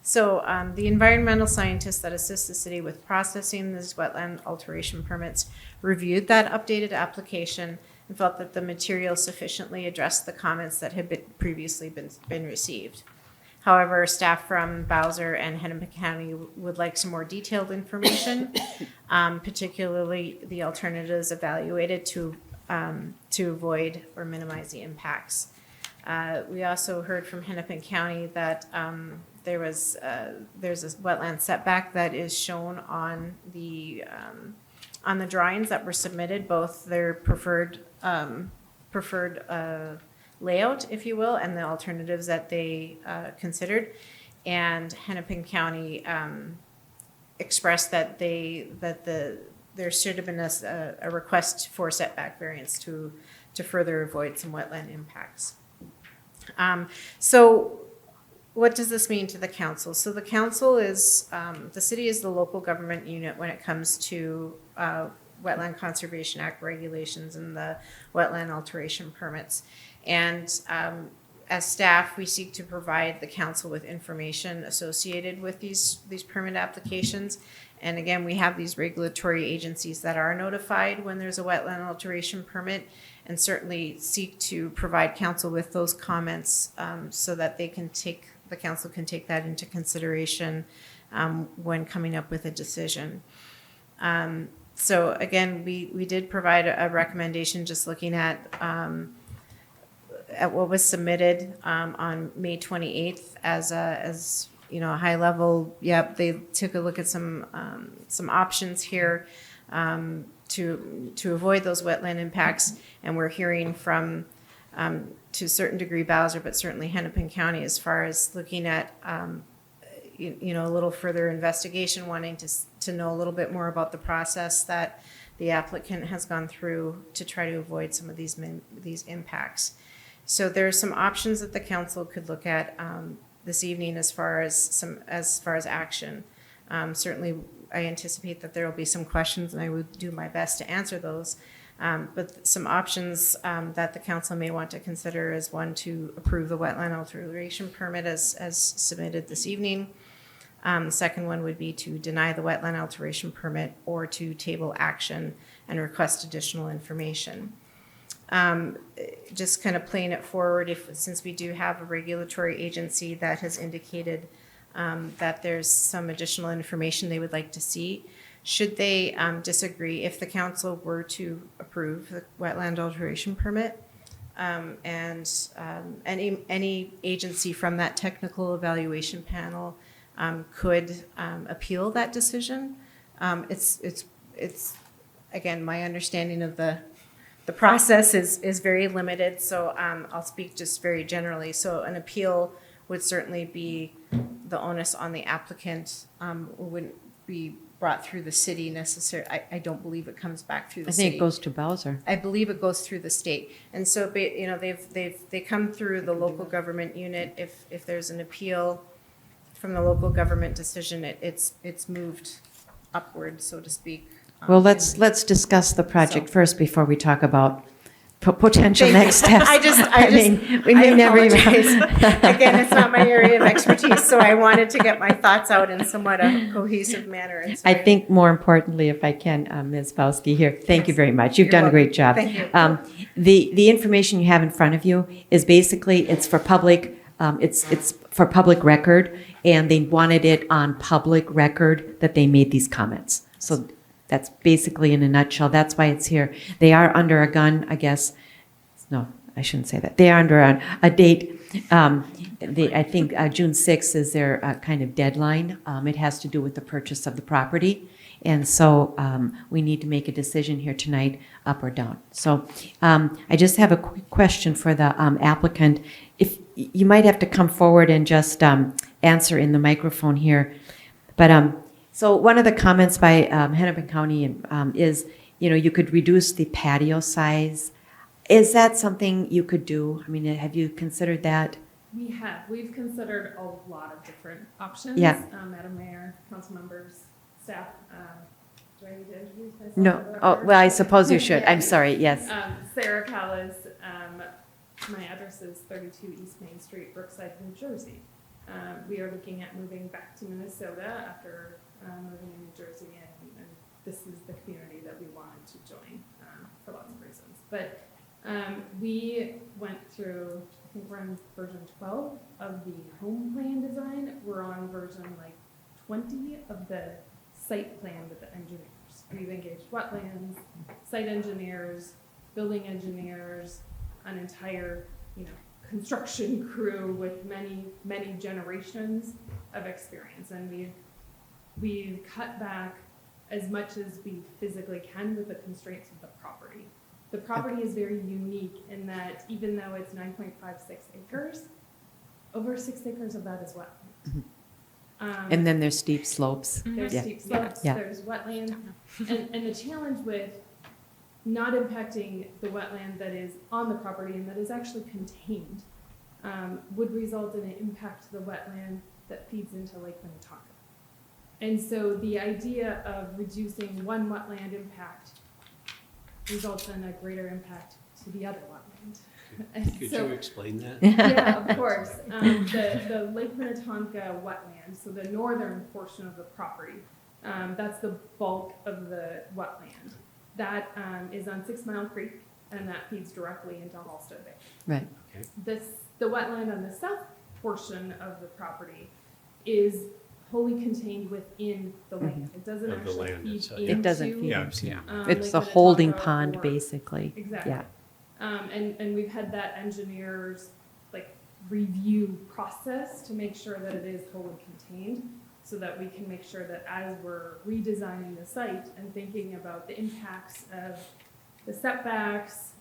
So the environmental scientists that assist the city with processing these wetland alteration permits reviewed that updated application and felt that the material sufficiently addressed the comments that had previously been received. However, staff from Bowser and Hennepin County would like some more detailed information, particularly the alternatives evaluated to avoid or minimize the impacts. We also heard from Hennepin County that there's a wetland setback that is shown on the drawings that were submitted, both their preferred layout, if you will, and the alternatives that they considered. And Hennepin County expressed that there should have been a request for setback variance to further avoid some wetland impacts. So what does this mean to the council? So the council is, the city is the local government unit when it comes to Wetland Conservation Act regulations and the wetland alteration permits. And as staff, we seek to provide the council with information associated with these permit applications. And again, we have these regulatory agencies that are notified when there's a wetland alteration permit, and certainly seek to provide council with those comments so that the council can take that into consideration when coming up with a decision. So again, we did provide a recommendation just looking at what was submitted on May 28th as a high level. Yep, they took a look at some options here to avoid those wetland impacts, and we're hearing from to a certain degree Bowser, but certainly Hennepin County as far as looking at a little further investigation, wanting to know a little bit more about the process that the applicant has gone through to try to avoid some of these impacts. So there are some options that the council could look at this evening as far as action. Certainly, I anticipate that there will be some questions, and I would do my best to answer those. But some options that the council may want to consider is one, to approve the wetland alteration permit as submitted this evening. The second one would be to deny the wetland alteration permit or to table action and request additional information. Just kind of playing it forward, since we do have a regulatory agency that has indicated that there's some additional information they would like to see, should they disagree, if the council were to approve the wetland alteration permit, and any agency from that technical evaluation panel could appeal that decision. It's again, my understanding of the process is very limited, so I'll speak just very generally. So an appeal would certainly be the onus on the applicant. Wouldn't be brought through the city necessarily. I don't believe it comes back through the city. I think it goes to Bowser. I believe it goes through the state. And so, they come through the local government unit. If there's an appeal from the local government decision, it's moved upward, so to speak. Well, let's discuss the project first before we talk about potential next steps. We may never even. Again, it's not my area of expertise, so I wanted to get my thoughts out in somewhat a cohesive manner. And so I think more importantly, if I can, Ms. Bowski here, thank you very much. You've done a great job. Thank you. The information you have in front of you is basically, it's for public, it's for public record, and they wanted it on public record that they made these comments. So that's basically in a nutshell. That's why it's here. They are under a gun, I guess. No, I shouldn't say that. They are under a date. I think June 6th is their kind of deadline. It has to do with the purchase of the property. And so we need to make a decision here tonight, up or down. So I just have a quick question for the applicant. If you might have to come forward and just answer in the microphone here. But so one of the comments by Hennepin County is, you could reduce the patio size. Is that something you could do? I mean, have you considered that? We've considered a lot of different options. Yeah. Madam Mayor, council members, staff. Do I need to introduce myself? No. Oh, well, I suppose you should. I'm sorry. Yes. Sarah Callis. My address is 32 East Main Street, Brookside, New Jersey. We are looking at moving back to Minnesota after moving in New Jersey, and this is the community that we wanted to join for lots of reasons. But We went through, I think we're on version 12 of the home plan design. We're on version like 20 of the site plan with the engineers. We've engaged wetlands, site engineers, building engineers, an entire, construction crew with many, many generations of experience. And we've cut back as much as we physically can with the constraints of the property. The property is very unique in that even though it's 9.56 acres, over 6 acres of that is wetland. And then there's steep slopes. There's Yeah. steep slopes, Yeah. there's wetland, and the challenge with not impacting the wetland that is on the property and that is actually contained would result in an impact to the wetland that feeds into Lake Minnetonka. And so the idea of reducing one wetland impact results in a greater impact to the other wetland. And Could so- you explain that? Yeah, of course. The Lake Minnetonka wetland, so the northern portion of the property, that's the bulk of the wetland. That is on 6 Mile Creek, and that feeds directly into Halstead Bay. Right. The wetland on the south portion of the property is wholly contained within the land. It doesn't Of the actually land feed itself. into. It doesn't feed Yeah, I've into. seen it. It's Lake a holding Minnetonka pond, or- basically. Exactly. Yeah. And we've had that engineer's review process to make sure that it is wholly contained, so that we can make sure that as we're redesigning the site and thinking about the impacts of the setbacks,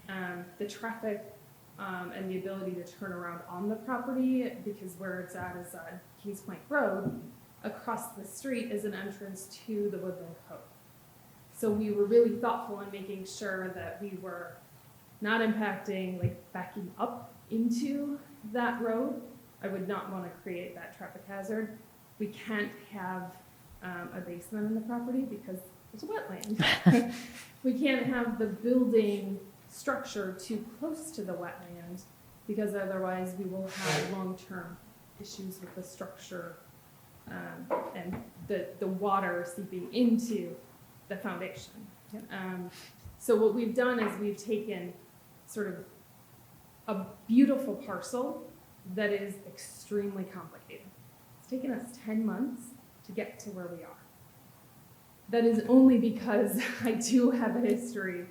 the traffic, and the ability to turn around on the property, because where it's at is on Kings Point Road, across the street is an entrance to the Woodland Cove. So we were really thoughtful in making sure that we were not impacting, backing up into that road. I would not want to create that traffic hazard. We can't have a basement in the property because it's a wetland. We can't have the building structure too close to the wetland because otherwise we will have long-term issues with the structure and the water seeping into the foundation. So what we've done is we've taken sort of a beautiful parcel that is extremely complicated. It's taken us 10 months to get to where we are. That is only because I do have a history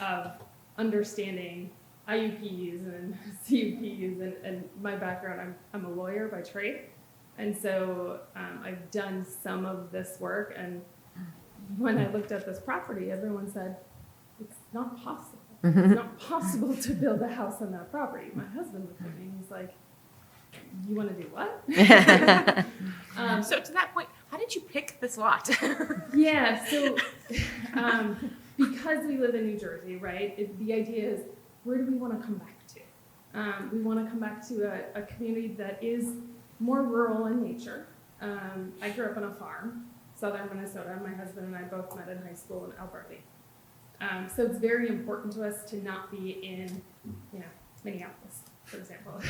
of understanding IUPs and CUPs and my background, I'm a lawyer by trade. And so I've done some of this work, and when I looked at this property, everyone said, it's not possible. It's not possible to build a house on that property. My husband looked at me and he's like, you want to do what? So to that point, how did you pick this lot? Yeah, so because we live in New Jersey, right, the idea is, where do we want to come back to? We want to come back to a community that is more rural in nature. I grew up on a farm, southern Minnesota. My husband and I both met in high school in Alberta. So it's very important to us to not be in, Minneapolis, for example.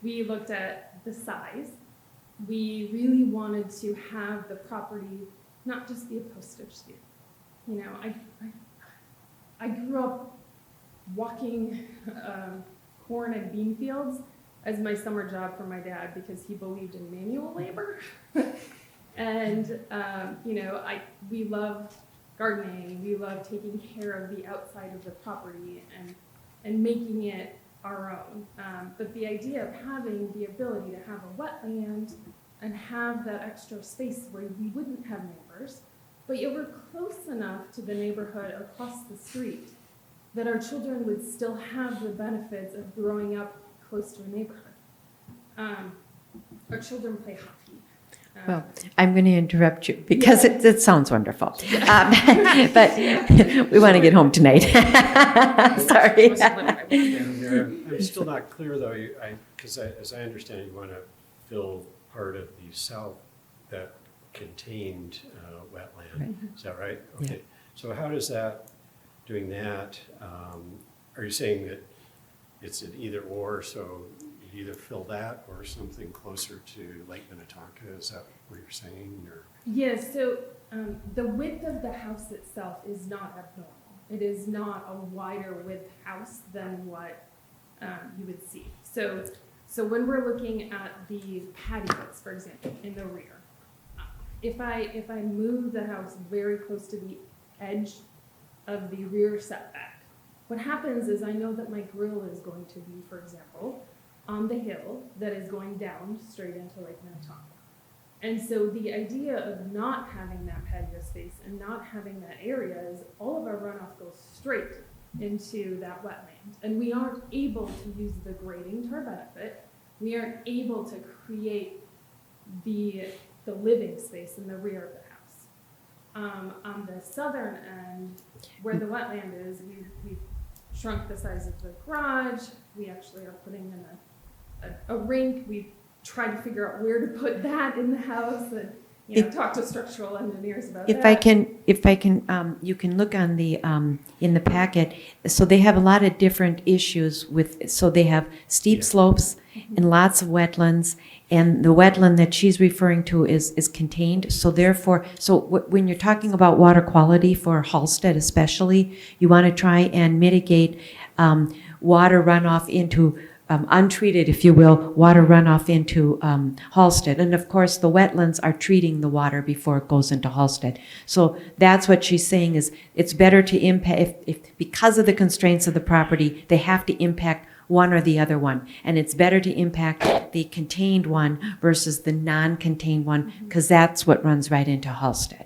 We looked at the size. We really wanted to have the property not just be a postage stamp. I grew up walking corn and bean fields as my summer job for my dad because he believed in manual labor. And, we love gardening. We love taking care of the outside of the property and making it our own. But the idea of having the ability to have a wetland and have that extra space where we wouldn't have neighbors, but yet we're close enough to the neighborhood across the street that our children would still have the benefits of growing up close to a neighborhood. Our children play hockey. Well, I'm going to interrupt you because it sounds wonderful. But we want to get home tonight. Sorry. I'm still not clear though, because as I understand, you want to fill part of the south that contained wetland. Right. Is that right? Yeah. Okay. So how does doing that, are you saying that it's an either or, so you'd either fill that or something closer to Lake Minnetonka? Is that what you're saying? Or? Yes, so the width of the house itself is not abnormal. It is not a wider width house than what you would see. So when we're looking at the patios, for example, in the rear, if I move the house very close to the edge of the rear setback, what happens is I know that my grill is going to be, for example, on the hill that is going down straight into Lake Minnetonka. And so the idea of not having that patio space and not having that area is all of our runoff goes straight into that wetland. And we aren't able to use the grading to our benefit. We aren't able to create the living space in the rear of the house. On the southern end, where the wetland is, we've shrunk the size of the garage. We actually are putting in a rink. We've tried to figure out where to put that in the house and, talk to structural engineers about that. If I can, you can look on the, in the packet. So they have a lot of different issues with, so they have steep slopes and lots of wetlands. And the wetland that she's referring to is contained. So therefore, when you're talking about water quality for Halsted especially, you want to try and mitigate water runoff into untreated, if you will, water runoff into Halsted. And of course, the wetlands are treating the water before it goes into Halsted. So that's what she's saying is it's better to impact, if because of the constraints of the property, they have to impact one or the other one. And it's better to impact the contained one versus the non-contained one, because that's what runs right into Halsted.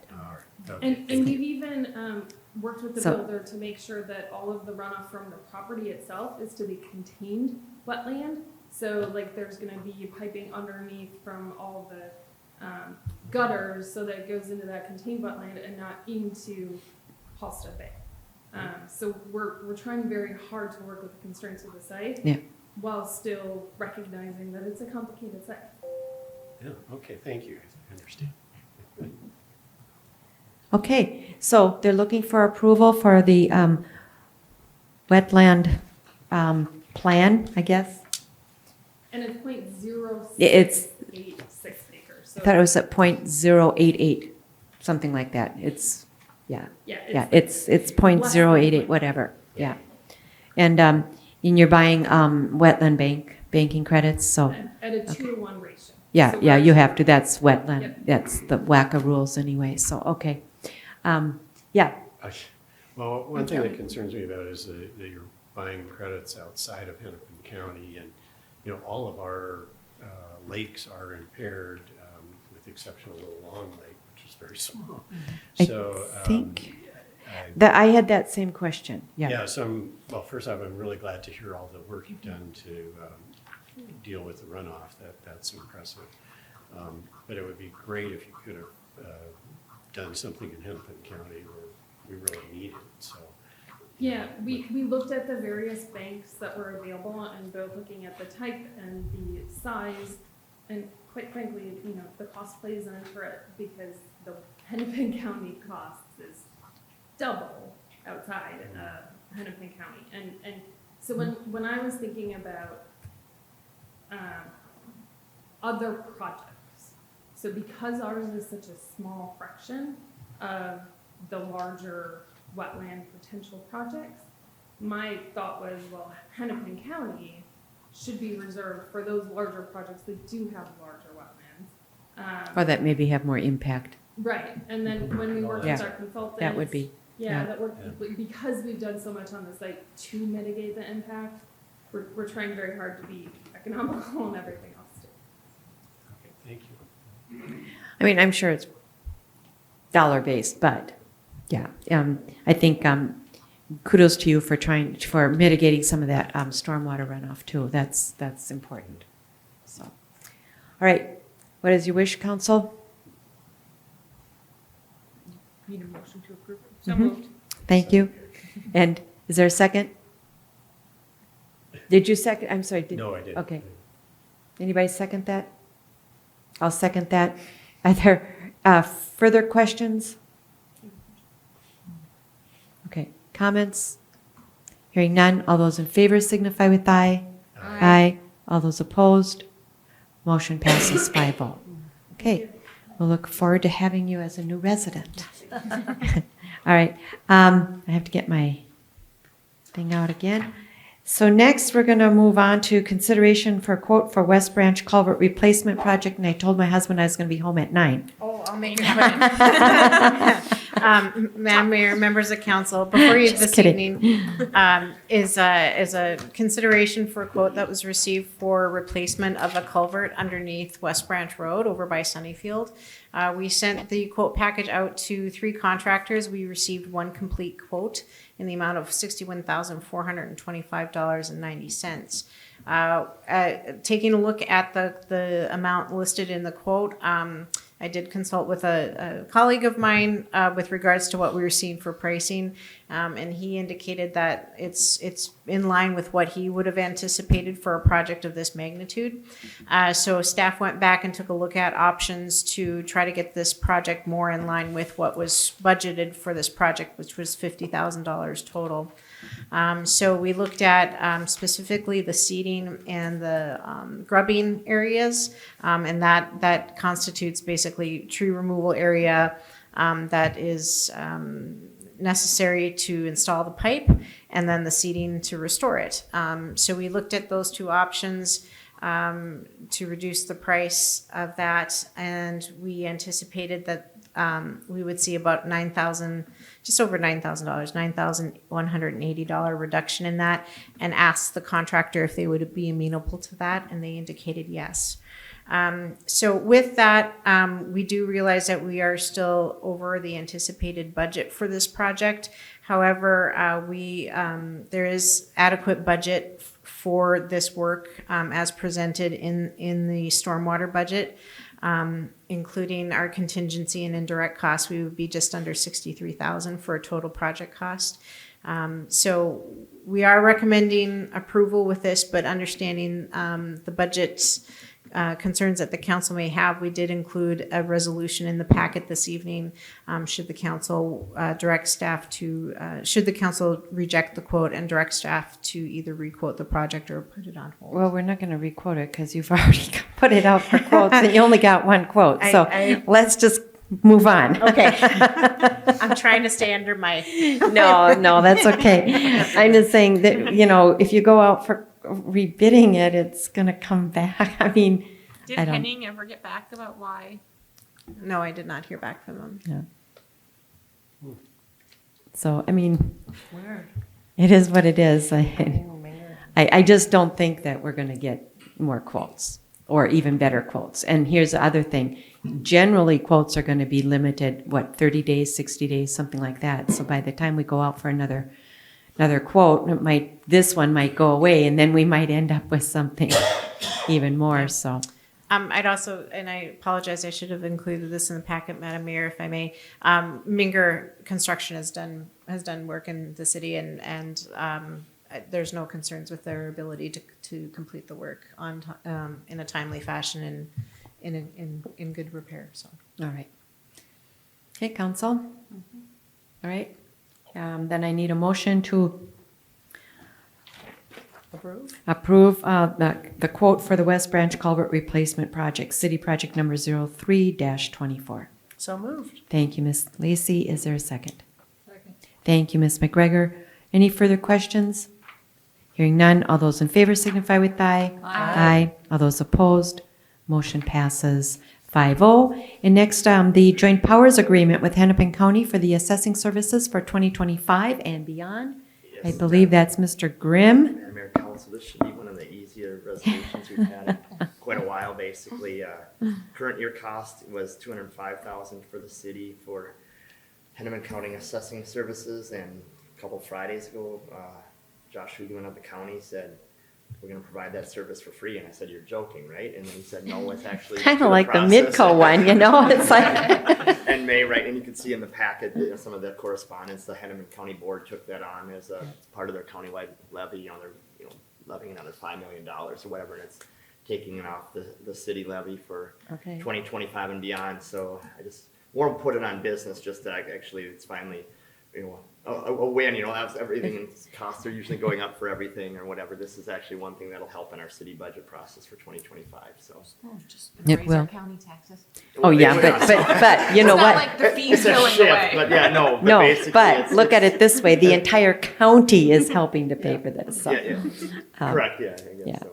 And we've even worked with the builder to make sure that all of the runoff from the property itself is to the contained wetland. So like there's gonna be piping underneath from all the gutters so that it goes into that contained wetland and not into Halsted Bay. So we're trying very hard to work with the constraints of the site while still recognizing that it's a complicated site. Yeah, okay, thank you. I understand. Okay, so they're looking for approval for the wetland plan, I guess. And it's 0.0686 It's- acres. I thought it was at .088, something like that. It's, it's .088, whatever, yeah. And you're buying wetland banking credits, so. At a 2-to-1 ratio. Yeah, So yeah, we're- you have to, that's wetland, Yep. that's the WACA rules anyway, so, okay. Yeah, Well, one thing that concerns me about is that you're buying credits outside of Hennepin County, and, all of our lakes are impaired, with the exception of Little Long Lake, which is very small. So, I think that I had that same question, yeah. Yeah, so first off, I'm really glad to hear all the work you've done to deal with the runoff. That's impressive. But it would be great if you could have done something in Hennepin County where we really need it, so. Yeah, we looked at the various banks that were available and both looking at the type and the size, and quite frankly, the cost plays into it because the Hennepin County costs is double outside Hennepin County. And so when I was thinking about other projects, so because ours is such a small fraction of the larger wetland potential projects, my thought was, well, Hennepin County should be reserved for those larger projects that do have larger wetlands. Or that maybe have more impact. Right, and then when we work with our consultants. That would be, That work, because we've done so much on the site to mitigate the impact, we're trying very hard to be economical and everything else too. Okay, thank you. I mean, I'm sure it's dollar-based, but, yeah, I think kudos to you for mitigating some of that stormwater runoff too. That's important. So, all right, what is your wish, council? Need a motion to approve. So moved. Thank you. And is there a second? Did you second? I'm sorry. No, I didn't. Okay. Anybody second that? I'll second that. Are there further questions? Okay. Comments? Hearing none. All those in favor signify with aye. Aye. All those opposed? Motion passes 5-0. Okay. We'll look forward to having you as a new resident. All right, I have to get my thing out again. So next, we're going to move on to consideration for quote for West Branch Culvert Replacement Project, and I told my husband I was going to be home at 9. Oh, I'll make it quick. Madam Mayor, members of council, before you Just this kidding. evening is a consideration for a quote that was received for replacement of a culvert underneath West Branch Road over by Sunnyfield. We sent the quote package out to 3 contractors. We received 1 complete quote in the amount of $61,425.90. Taking a look at the amount listed in the quote, I did consult with a colleague of mine with regards to what we were seeing for pricing, and he indicated that it's in line with what he would have anticipated for a project of this magnitude. So staff went back and took a look at options to try to get this project more in line with what was budgeted for this project, which was $50,000 total. So we looked at specifically the seeding and the grubbing areas, and that constitutes basically tree removal area that is necessary to install the pipe, and then the seeding to restore it. So we looked at those 2 options to reduce the price of that, and we anticipated that we would see about just over $9,000, $9,180 reduction in that, and asked the contractor if they would be amenable to that, and they indicated yes. So with that, we do realize that we are still over the anticipated budget for this project. However, there is adequate budget for this work as presented in the stormwater budget. Including our contingency and indirect costs, we would be just under $63,000 for a total project cost. So we are recommending approval with this, but understanding the budget concerns that the council may have, we did include a resolution in the packet this evening. Should the council direct staff to, should the council reject the quote and direct staff to either requote the project or put it on hold. Well, we're not going to requote it because you've already put it out for quotes and you only got 1 quote. So let's just move on. Okay. I'm trying to stay under my. No, that's okay. I'm just saying that, if you go out for rebidding it, it's going to come back. I mean, Did Henning ever get back about why? No, I did not hear back from them. Yeah. So, I mean, it is what it is. I just don't think that we're going to get more quotes or even better quotes. And here's the other thing. Generally, quotes are going to be limited, 30 days, 60 days, something like that. So by the time we go out for another quote, this one might go away, and then we might end up with something even more. So, I'd also, and I apologize, I should have included this in the packet, Madam Mayor, if I may. Minger Construction has done work in the city, and there's no concerns with their ability to complete the work in a timely fashion and in good repair. So, all right. Okay, council. All right. Then I need a motion to approve the quote for the West Branch Culvert Replacement Project, City Project number 03-24. So moved. Thank you, Ms. Lacy. Is there a second? Second. Thank you, Ms. McGregor. Any further questions? Hearing none, all those in favor signify with aye. Aye. All those opposed, motion passes 5-0. And next, the joint powers agreement with Hennepin County for the assessing services for 2025 and beyond. I believe that's Mr. Grimm. Mayor Council, this should be one of the easier resolutions we've had in quite a while, basically. Current year cost was $205,000 for the city for Hennepin County assessing services, and a couple Fridays ago, Josh Hugeman of the county said, we're going to provide that service for free. And I said, you're joking, right? And then he said, no, it's actually kind of like the Midco one, It's like. And May, right? And you can see in the packet some of the correspondence. The Hennepin County Board took that on as a part of their countywide levy. They're levying another $5 million or whatever, and it's taking it off the city levy for 2025 and beyond. So I just want to put it on business, just that it's finally you know, a win, you know, that's everything, costs are usually going up for everything or whatever. This is actually one thing that'll help in our city budget process for 2025, so. Just It raise our will. county taxes. Oh, yeah, but you know It's not what? like the fees It's a going shift, away. but yeah, no, but No, basically but it's. look at it this way, the entire county is helping to pay for this, so. Yeah, correct, yeah, I yeah. guess so.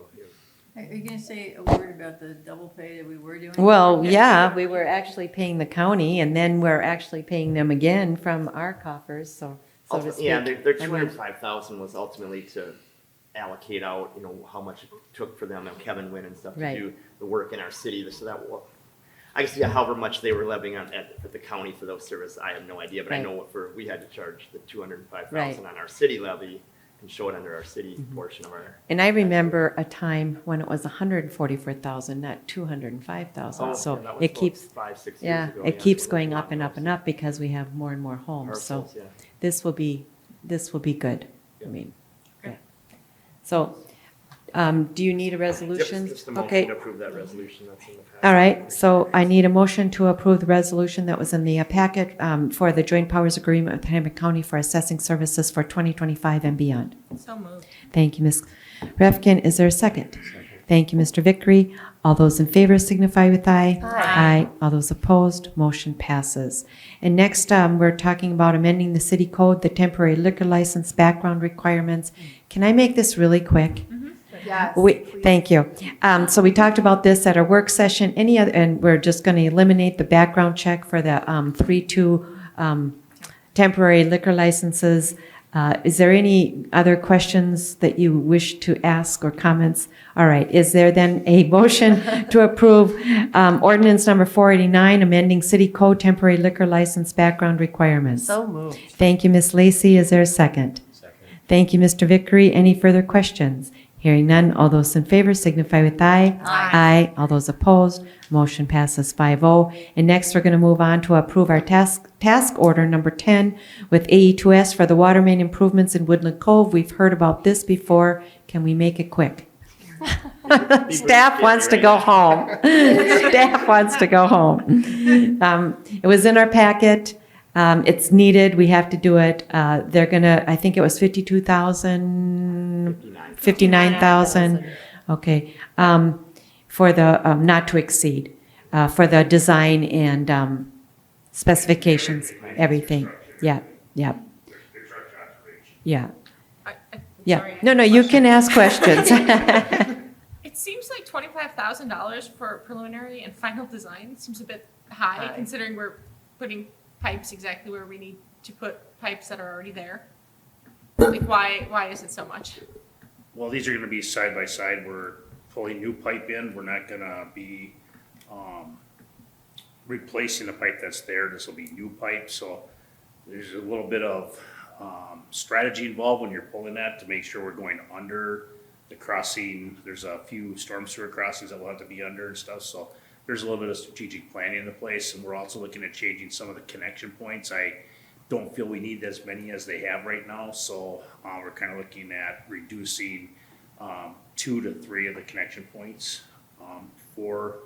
Are you gonna say a word about the double pay that we were doing? Well, yeah, we were actually paying the county, and then we're actually paying them again from our coffers, so to speak. Yeah, their I mean, 205,000 was ultimately to allocate out, you know, how much it took for them and Kevin Wynn and stuff to Right. do the work in our city. So that, I guess, yeah, however much they were levying on at the county for those services, I have no idea. But I Right. know we had to charge the 205,000 Right. on our city levy and show it under our city portion of our. And I remember a time when it was 144,000, not 205,000, Oh, so yeah, that was it about keeps, 5-6 years yeah, ago, it yeah, keeps so going it's a up lot and more. up and up because we have more and more homes, so Parcels, yeah. this will be good, I Yeah. mean, yeah. So, do you need a resolution? Just a motion Okay. to approve that resolution that's in the packet. All right, so I need a motion to approve the resolution that was in the packet for the joint powers agreement with Hennepin County for assessing services for 2025 and beyond. So moved. Thank you, Ms. Refkin. Is there a second? Thank you, Mr. Vickery. All those in favor signify with aye. Aye. All those opposed, motion passes. And next, we're talking about amending the city code, the temporary liquor license background requirements. Can I make this really quick? Yes. Thank you. So we talked about this at our work session. Any other, and we're just going to eliminate the background check for the 3-2 temporary liquor licenses. Is there any other questions that you wish to ask or comments? All right. Is there then a motion to approve ordinance number 489, amending city code temporary liquor license background requirements? So moved. Thank you, Ms. Lacy. Is there a second? Second. Thank you, Mr. Vickery. Any further questions? Hearing none, all those in favor signify with aye. Aye. All those opposed, motion passes 5-0. And next, we're going to move on to approve our task order number 10 with AE2S for the water main improvements in Woodland Cove. We've heard about this before. Can we make it quick? Staff wants to go home. Staff wants to go home. It was in our packet. It's needed. We have to do it. They're gonna, I think it was 59,000. Okay. For the, not to exceed, for the design and, specifications, everything. Yeah, yeah. Yeah. Yeah. Sorry. No, you can ask questions. It seems like $25,000 for preliminary and final design seems a bit high, considering we're putting pipes exactly where we need to put pipes that are already there. Like, why is it so much? Well, these are gonna be side by side. We're pulling new pipe in. We're not gonna be, replacing the pipe that's there. This will be new pipe, so there's a little bit of, strategy involved when you're pulling that to make sure we're going under the crossing. There's a few storm sewer crossings that we'll have to be under and stuff, so there's a little bit of strategic planning into place, and we're also looking at changing some of the connection points. I don't feel we need as many as they have right now, so we're kind of looking at reducing 2 to 3 of the connection points for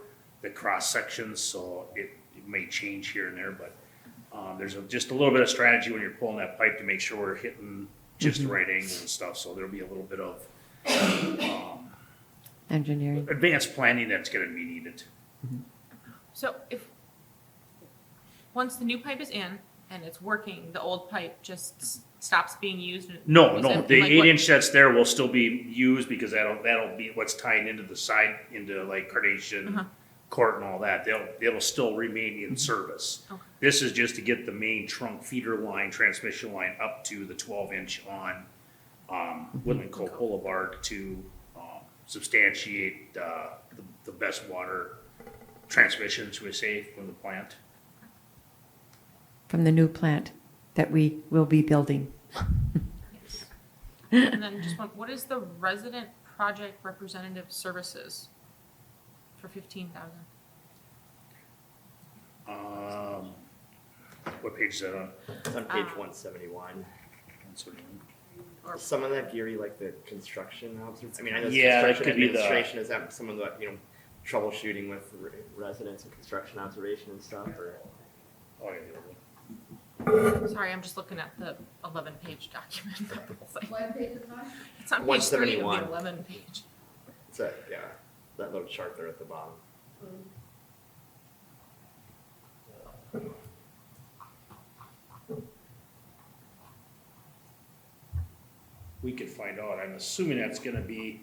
the cross sections, so it may change here and there, but there's just a little bit of strategy when you're pulling that pipe to make sure we're hitting just the right angles and stuff, so there'll be a little bit of Engineering. advanced planning that's gonna be needed. So once the new pipe is in and it's working, the old pipe just stops being used? No, Is no, it the like 8-inch that's there will still be used because that'll be what's tying into the side, into like Carnation Court and all that. It'll still remain in service. Okay. This is just to get the main trunk feeder line, transmission line up to the 12-inch on Woodland Cove Boulevard to substantiate the best water transmission, should we say, from the plant. From the new plant that we will be building. And then just one, what is the resident project representative services for 15,000? What page is that on? It's on page 171. Some of that, Gary, like the construction observation. I mean, I know Yeah, that construction could be the- administration, is that some of the, troubleshooting with residents and construction observation and stuff, or? Oh, yeah. Sorry, I'm just looking at the 11-page document. What page is that? It's on page 3 of 171. the 11 page. It's a, yeah, that little chart there at the bottom. We could find out. I'm assuming that's gonna be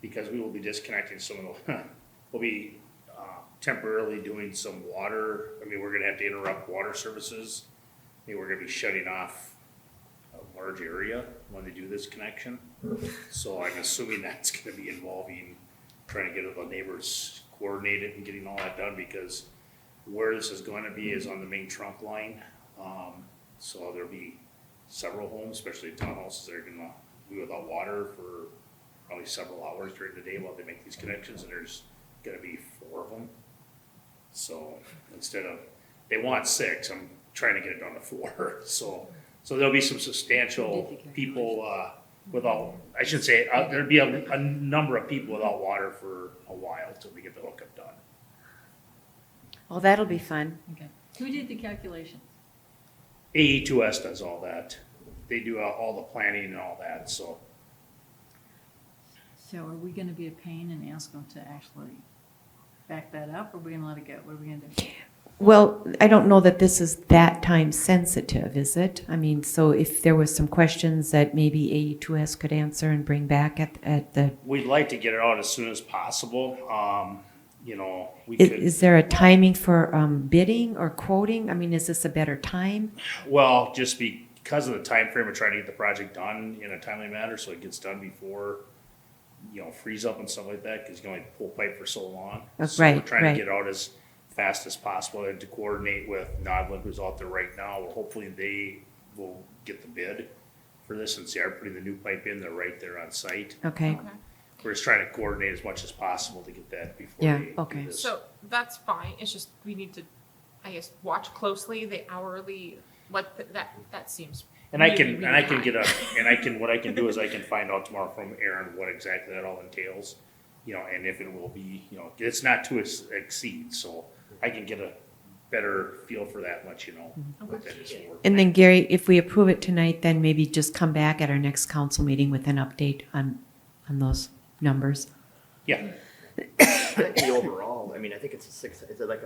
because we will be disconnecting some of the, we'll be temporarily doing some water. I mean, we're gonna have to interrupt water services. I mean, we're gonna be shutting off a large area when they do this connection. So I'm assuming that's gonna be involving trying to get the neighbors coordinated and getting all that done, because where this is gonna be is on the main trunk line. So there'll be several homes, especially townhouses, that are gonna be without water for probably several hours during the day while they make these connections, and there's gonna be 4 of them. So instead of, they want 6, I'm trying to get it down to 4. So there'll be some substantial people, without, I should say, there'd be a number of people without water for a while till we get the hookup done. Well, that'll be fun. Okay. Who did the calculation? AE2S does all that. They do all the planning and all that, so. So are we gonna be a pain and ask them to actually back that up, or are we gonna let it go? What are we gonna do? Well, I don't know that this is that time sensitive, is it? I mean, so if there was some questions that maybe AE2S could answer and bring back at the, We'd like to get it out as soon as possible. You know, we is, could. is there a timing for bidding or quoting? I mean, is this a better time? Well, just because of the time frame of trying to get the project done in a timely manner, so it gets done before, you know, freeze up and stuff like that, because you can only pull pipe for so long. So we're Right, trying right. to get out as fast as possible, and to coordinate with Nodlin, who's out there right now. Well, hopefully they will get the bid for this, since they are putting the new pipe in. They're right there on site. Okay. We're just trying to coordinate as much as possible to get that before Yeah, they do okay. this. So that's fine. It's just we need to, I guess, watch closely the hourly. That seems. And I really, can, really and I can high. get what I can do is I can find out tomorrow from Aaron what exactly that all entails. You know, and if it will be, you know, it's not to exceed, so I can get a better feel for that, and let you know. what that is for. And then Gary, if we approve it tonight, then maybe just come back at our next council meeting with an update on those numbers. Yeah. I think the overall, I mean, I think it's is it like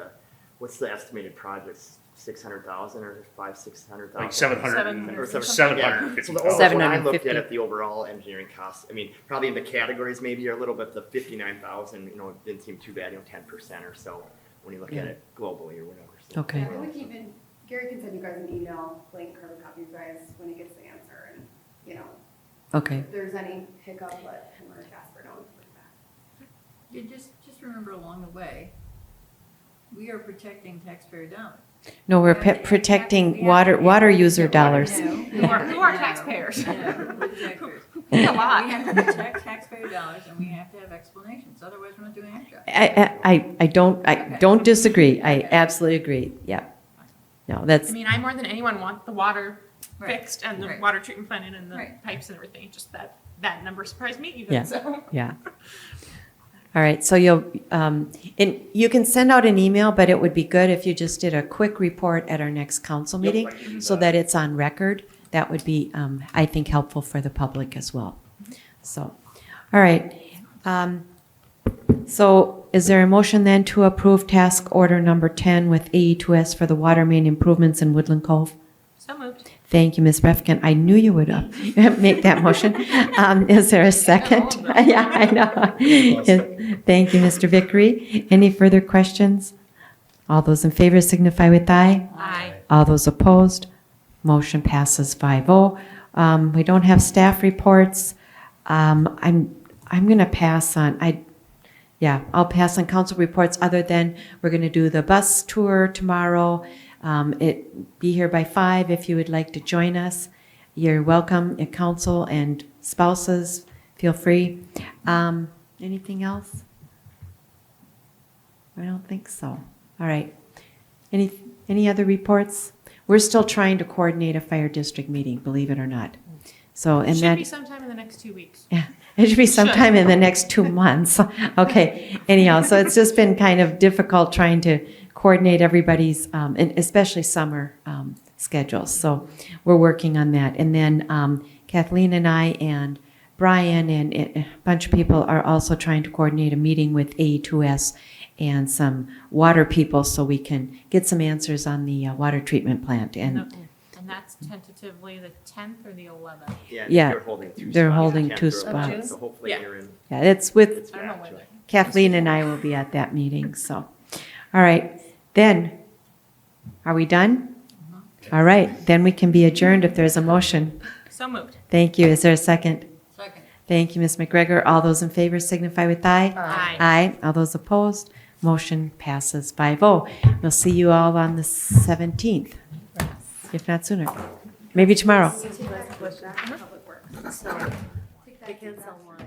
what's the estimated projects? 600,000 or 600,000? Like 700 or 750. So the overall, when I 750. looked at the overall engineering costs, I mean, probably in the categories maybe are a little bit, the 59,000, you know, it didn't seem too bad, you know, 10% or so when you look at it globally or whatever. So Okay. Yeah, we can even, Gary can send you guys an email, link, carbon copy you guys when he gets the answer, and, you know, Okay. if there's any hiccup, let him or Jasper know. You just remember along the way, we are protecting taxpayer dollars. No, we're protecting water user dollars. Who are taxpayers? Taxpayers. A lot. We have to protect taxpayer dollars, and we have to have explanations, otherwise we're not doing our job. I don't disagree. I absolutely agree. Yeah. No, that's, I mean, I more than anyone want the water Right. fixed and the Right. water treatment plant in and the Right. pipes and everything. Just that number surprised me even. yeah, So. yeah. All right, so you'll, and you can send out an email, but it would be good if you just did a quick report at our next council Yep, meeting, I can do so that. that it's on record. That would be, I think, helpful for the public as well. So, all right. So is there a motion then to approve task order number 10 with AE2S for the water main improvements in Woodland Cove? So moved. Thank you, Ms. Refkin. I knew you would make that motion. Is there a second? Yeah, I know. Thank you, Mr. Vickery. Any further questions? All those in favor signify with aye. Aye. All those opposed? Motion passes 5-0. We don't have staff reports. I'm going to pass on. I'll pass on council reports, other than we're going to do the bus tour tomorrow. Be here by 5 if you would like to join us. You're welcome at council, and spouses, feel free. Anything else? I don't think so. All right. Any other reports? We're still trying to coordinate a fire district meeting, believe it or not. So, and Should that be sometime in the next 2 weeks. yeah, it should be sometime in the next 2 months. Okay. Anyhow, so it's just been kind of difficult trying to coordinate everybody's, and especially summer schedules. So we're working on that. And then Kathleen and I and Brian and a bunch of people are also trying to coordinate a meeting with AE2S and some water people so we can get some answers on the water treatment plant. And that's tentatively the 10th or the 11th? Yeah, They're holding two they're spots. holding 10th two or 11th, spots. So hopefully Yeah. you're in. yeah, it's with It's I don't know actually- whether. Kathleen and I will be at that meeting. So, all right, then, are we done? All right, then we can be adjourned if there's a motion. So moved. Thank you. Is there a second? Second. Thank you, Ms. McGregor. All those in favor signify with aye. Aye. Aye. All those opposed, motion passes 5-0. We'll see you all on the 17th, if not sooner. Maybe tomorrow. Public Works. So, depends on why.